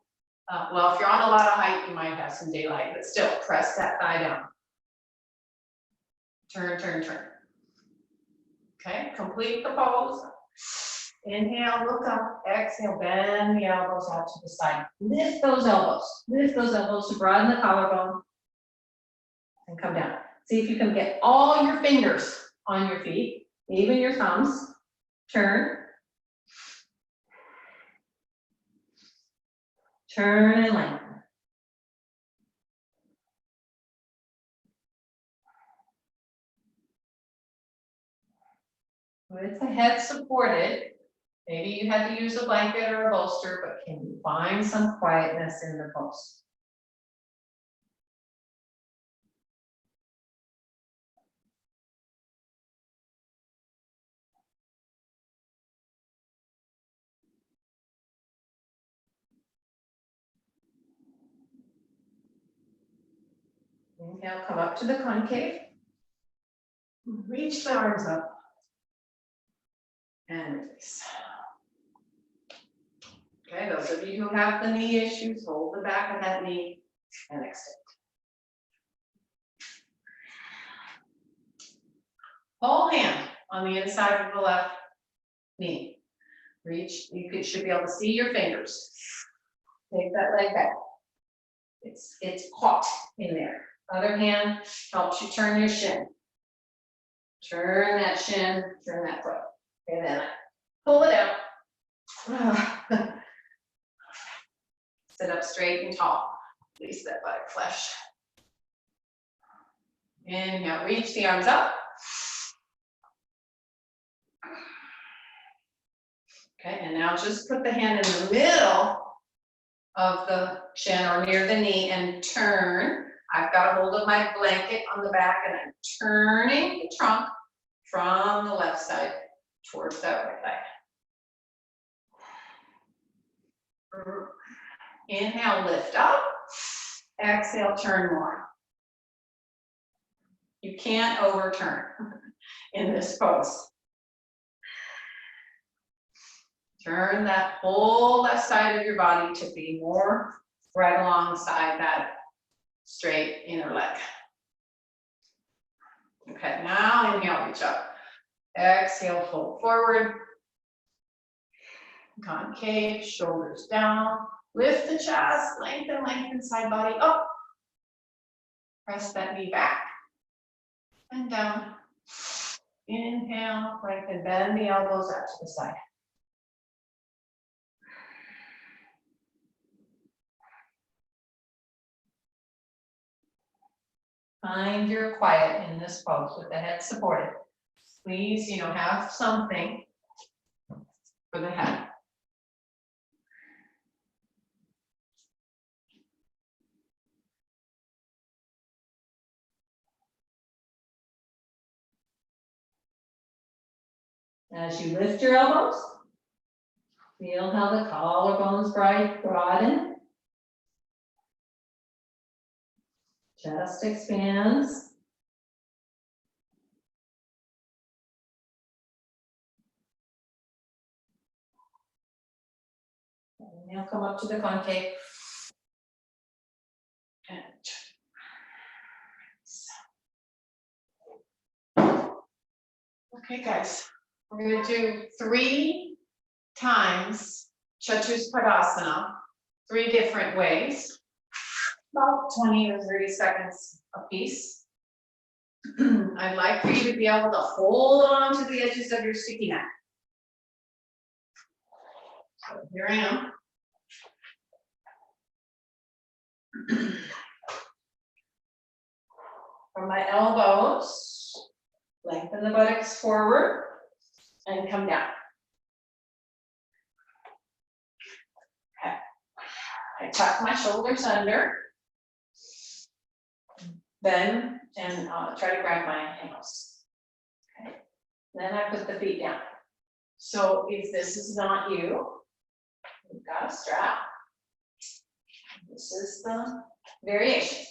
Well, if you're on a lot of height, you might have some daylight, but still press that thigh down. Turn, turn, turn. Okay, complete the pose. Inhale, look up. Exhale, bend the elbows out to the side. Lift those elbows to broaden the collarbone. And come down. See if you can get all your fingers on your feet, even your thumbs. Turn. Turn and lengthen. With the head supported, maybe you had to use a blanket or a bolster, but can you find some quietness in the pose? Inhale, come up to the concave. Reach the arms up. And release. Okay, those of you who have the knee issues, hold the back of that knee and extend. Whole hand on the inside of the left knee. Reach, should be able to see your fingers. Take that leg back. It's caught in there. Other hand helps you turn your shin. Turn that shin, turn that foot. And then pull it out. Sit up straight and tall. Release that buttock flesh. Inhale, reach the arms up. Okay, and now just put the hand in the middle of the shin or near the knee and turn. I've got a hold of my blanket on the back and I'm turning the trunk from the left side towards that right leg. Inhale, lift up. Exhale, turn more. You can't overturn in this pose. Turn that whole left side of your body to be more right alongside that straight inner leg. Okay, now inhale, reach up. Exhale, fold forward. concave, shoulders down, lift the chest, lengthen side body up. Press that knee back and down. Inhale, lengthen, bend the elbows out to the side. Find your quiet in this pose with the head supported. Please, have something for the head. As you lift your elbows, feel how the collarbones broaden. Chest expands. And now come up to the concave. Okay, guys, we're going to do 3 times Chatuspadasana, 3 different ways, about 20 or 30 seconds a piece. I'd like for you to be able to hold on to the edges of your sticky mat. So here I am. From my elbows, lengthen the buttocks forward and come down. Okay. I tuck my shoulders under, bend and try to grab my ankles. Okay. Then I put the feet down. So if this is not you, you've got a strap. This is the variation.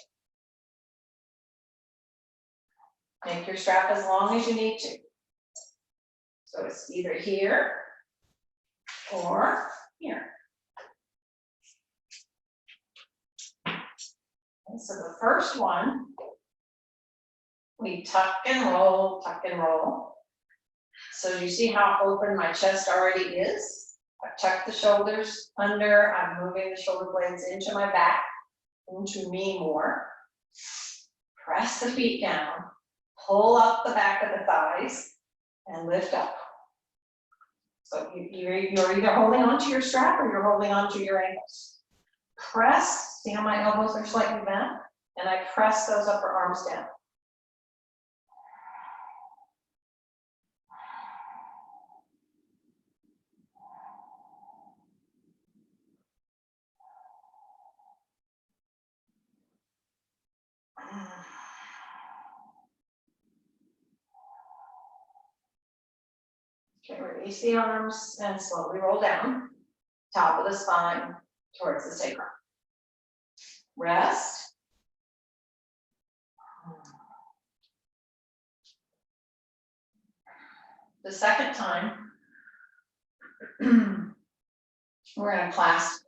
Make your strap as long as you need to. So it's either here or here. And so the first one, we tuck and roll, tuck and roll. So you see how open my chest already is? I've tucked the shoulders under, I'm moving the shoulder blades into my back, into me more. Press the feet down, pull up the back of the thighs, and lift up. So you're either holding onto your strap or you're holding onto your ankles. Press, see how my elbows are slightly bent? And I press those upper arms down. Okay, release the arms and slowly roll down. Top of the spine towards the sacrum. Rest. The second time, we're going to clasp.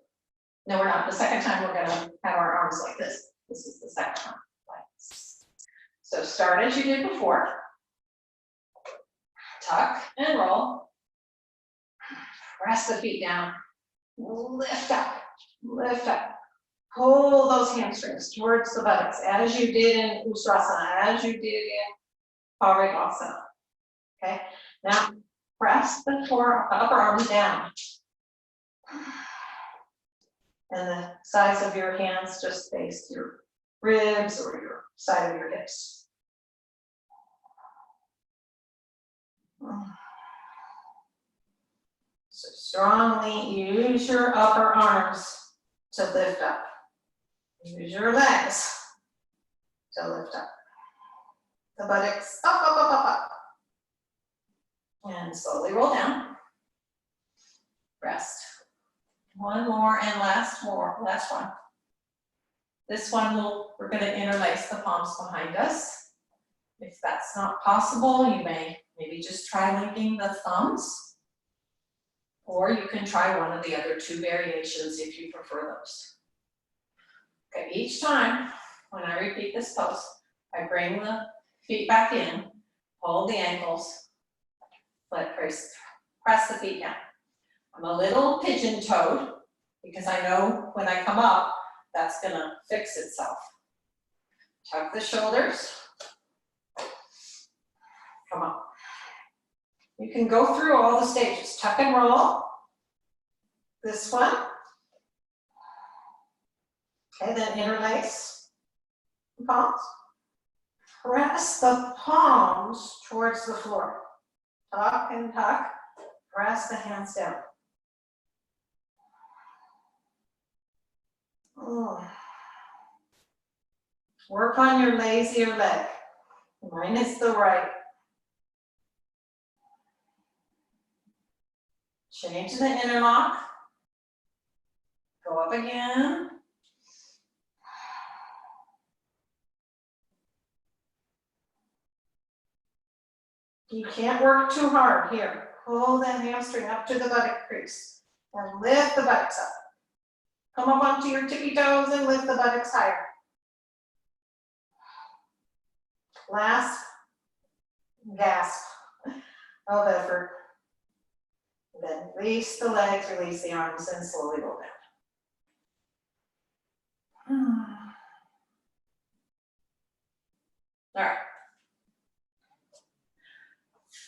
No, we're not. The second time, we're going to have our arms like this. This is the second time. Like this. So start as you did before. Tuck and roll. Press the feet down. Lift up. Lift up. Pull those hamstrings towards the buttocks as you did in Ustrasana, as you did in Parigasana. Okay. Now press the upper arms down. And the sides of your hands just face your ribs or your side of your hips. So strongly use your upper arms to lift up. Use your legs to lift up. The buttocks up, up, up, up, up. And slowly roll down. Rest. One more and last one. This one we're going to interlace the palms behind us. If that's not possible, you may maybe just try linking the thumbs. Or you can try one of the other 2 variations if you prefer those. Okay, each time when I repeat this pose, I bring the feet back in, hold the ankles, press the feet down. I'm a little pigeon-toed because I know when I come up, that's gonna fix itself. Tuck the shoulders. Come on. You can go through all the stages. Tuck and roll. This one. Okay, then interlace the palms. Press the palms towards the floor. Tuck and tuck. Press the hands down. Work on your lazier leg. Mine is the right. Change the interlock. Go up again. You can't work too hard here. Pull that hamstring up to the buttock crease and lift the buttocks up. Come up onto your tippy toes and lift the buttocks higher. Last gasp of effort. Then release the legs, release the arms, and slowly roll down. All right.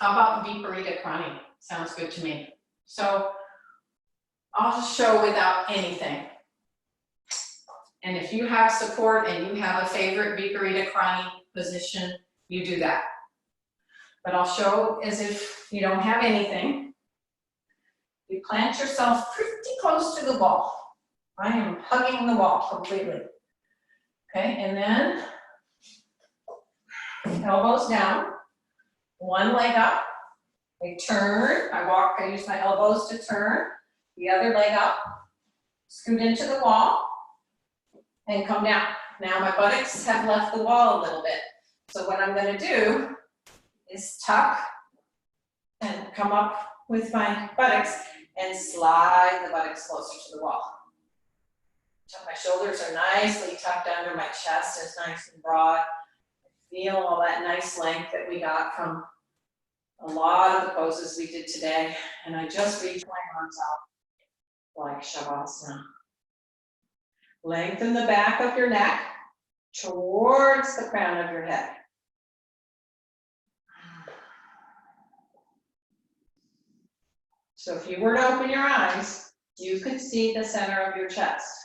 How about Viparita Krani? Sounds good to me. So I'll just show without anything. And if you have support and you have a favorite Viparita Krani position, you do that. But I'll show as if you don't have anything. You plant yourself pretty close to the wall. I am hugging the wall completely. Okay, and then elbows down, one leg up, I turn, I use my elbows to turn, the other leg up, scoot into the wall, and come down. Now my buttocks have left the wall a little bit. So what I'm gonna do is tuck and come up with my buttocks and slide the buttocks closer to the wall. My shoulders are nicely tucked under, my chest is nice and broad. Feel all that nice length that we got from a lot of the poses we did today. And I just reach my arms out like Shavasana. Lengthen the back of your neck towards the crown of your head. So if you were to open your eyes, you could see the center of your chest.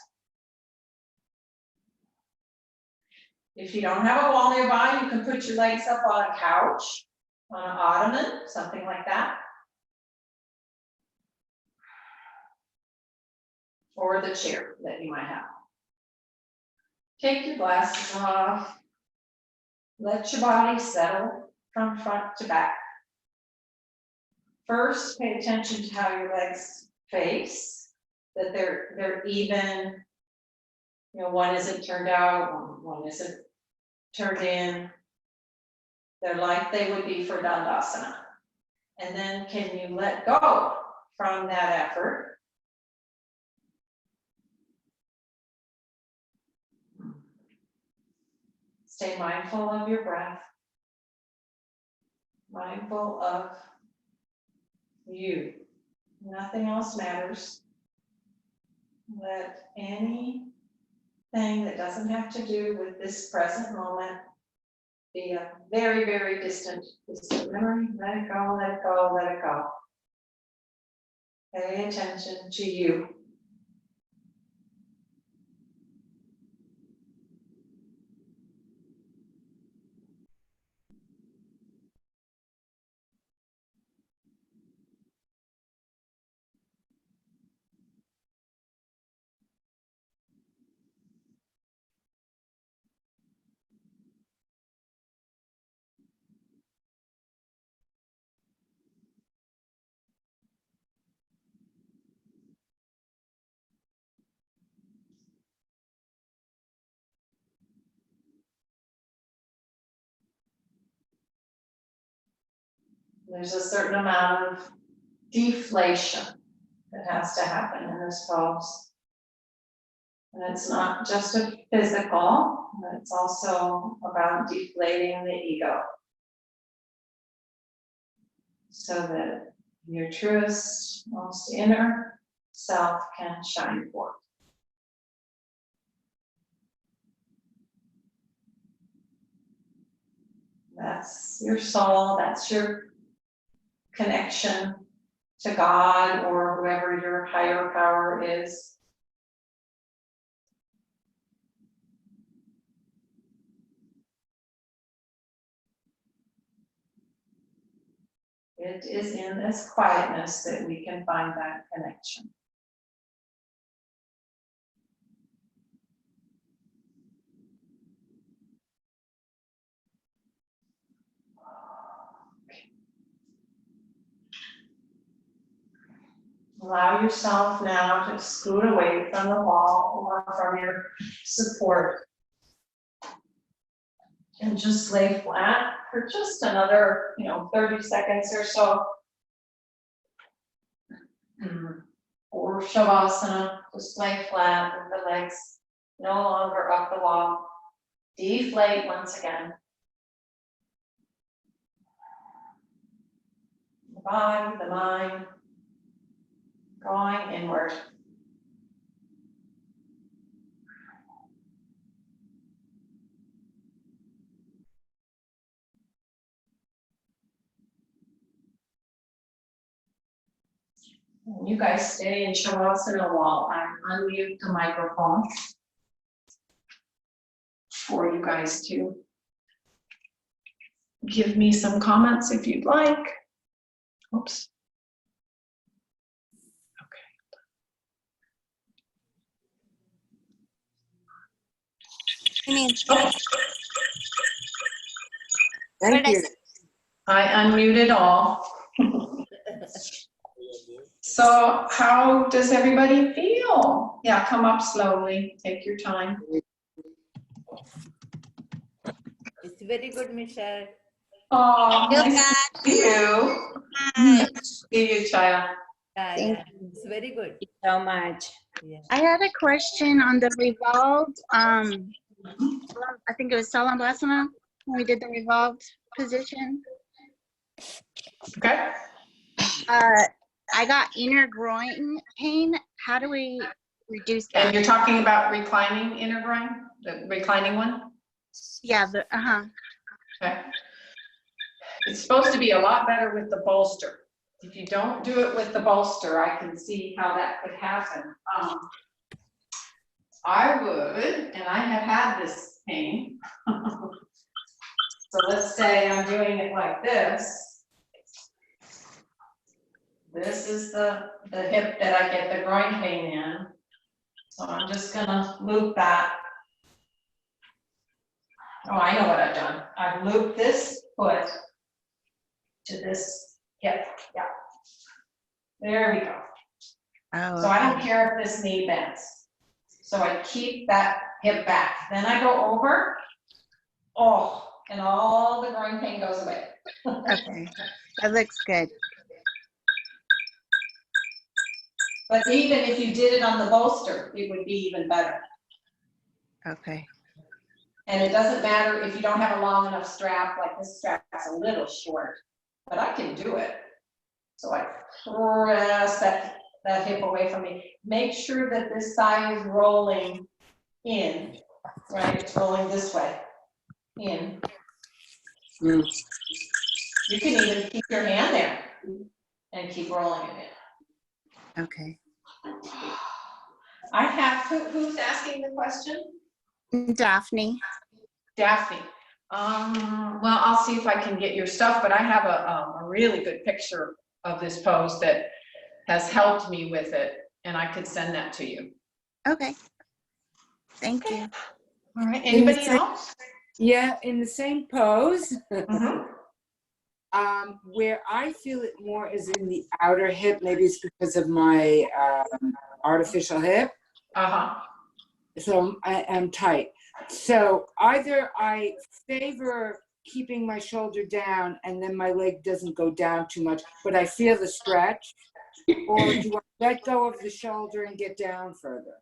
If you don't have a wall nearby, you can put your legs up on a couch, on an ottoman, something like that. Or the chair that you might have. Take your glasses off. Let your body settle from front to back. First, pay attention to how your legs face, that they're even. You know, one isn't turned out, one isn't turned in. They're like they would be for Dandasana. And then can you let go from that effort? Stay mindful of your breath. Mindful of you. Nothing else matters. Let anything that doesn't have to do with this present moment be a very, very distant memory. Let it go, let it go, let it go. Pay attention to you. There's a certain amount of deflation that has to happen in this pose. And it's not just a physical, but it's also about deflating the ego. So that your truest, most inner self can shine forth. That's your soul, that's your connection to God or whoever your higher power is. It is in this quietness that we can find that connection. Allow yourself now to scoot away from the wall or from your support. And just lay flat for just another, 30 seconds or so. Or Shavasana, just lay flat with the legs no longer up the wall. Deflate once again. The body, the mind, going inward. You guys stay in Shavasana while I unmute the microphone for you guys to give me some comments if you'd like. Oops. Thank you. I unmuted all. So how does everybody feel? Yeah, come up slowly, take your time. It's very good, Michelle. Oh, Feel nice that. to see you. Hi. See you, child. Yeah, Thank yeah. It's very good. so much. Yeah. I had a question on the revolved, I think it was Salambassana, when we did the revolved position. Okay. I got inner groin pain. How do we reduce And that? you're talking about reclining inner groin, the reclining one? Yeah, Okay. It's supposed to be a lot better with the bolster. If you don't do it with the bolster, I can see how that could happen. I would, and I have had this pain. So let's say I'm doing it like this. This is the hip that I get the groin pain in. So I'm just gonna loop that. Oh, I know what I've done. I've looped this foot to this hip, yeah. There we go. Oh, So I don't care if this knee bends. So I keep that hip back. Then I go over, and all the groin pain goes away. okay. That looks good. But even if you did it on the bolster, it would be even better. Okay. And it doesn't matter if you don't have a long enough strap, like this strap's a little short, but I can do it. So I press that hip away from me. Make sure that this side is rolling in, right? It's rolling this way, in. You can even keep your hand there and keep rolling it in. Okay. I have, who's asking the question? Daphne. Daphne. Well, I'll see if I can get your stuff, but I have a really good picture of this pose that has helped me with it, and I could send that to you. Okay. Thank you. All right, anybody else? Yeah, in the same pose. Mm-hmm. Where I feel it more is in the outer hip. Maybe it's because of my artificial hip. Uh-huh. So I'm tight. So either I favor keeping my shoulder down and then my leg doesn't go down too much, but I feel the stretch, or do I let go of the shoulder and get down further?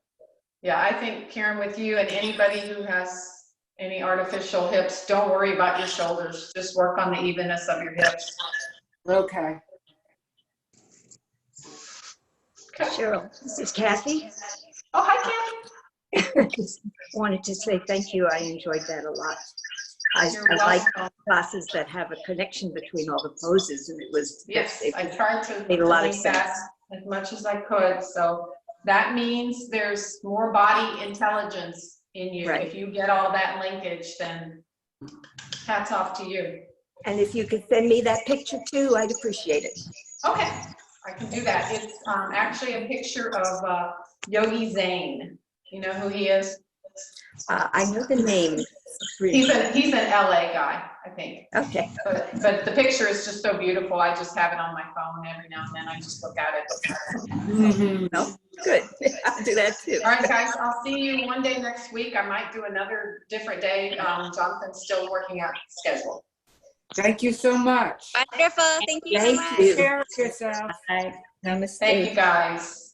Yeah, I think, Karen, with you and anybody who has any artificial hips, don't worry about your shoulders. Just work on the evenness of your hips. Okay. Cheryl, this is Kathy. Oh, hi, Just wanted to say thank you. I enjoyed that a lot. I You're like welcome. classes that have a connection between all the poses, and it was. Yes, it I tried to made a lot of link that as much as I could, so that means there's more body intelligence in you. Right. If you get all that linkage, then hats off to you. And if you could send me that picture too, I'd appreciate it. Okay, I can do that. It's actually a picture of Yogi Zane. You know who he is? I know the name. He's an LA guy, I think. Okay. But the picture is just so beautiful. I just have it on my phone every now and then. I just look at it. Mhm. No, good. I'll do that too. All right, guys, I'll see you one day next week. I might do another different day. Jonathan's still working out the schedule. Thank you so much. Wonderful. Thank you so Thank much. you. Take care of yourself. Bye. Namaste. Thank you, guys.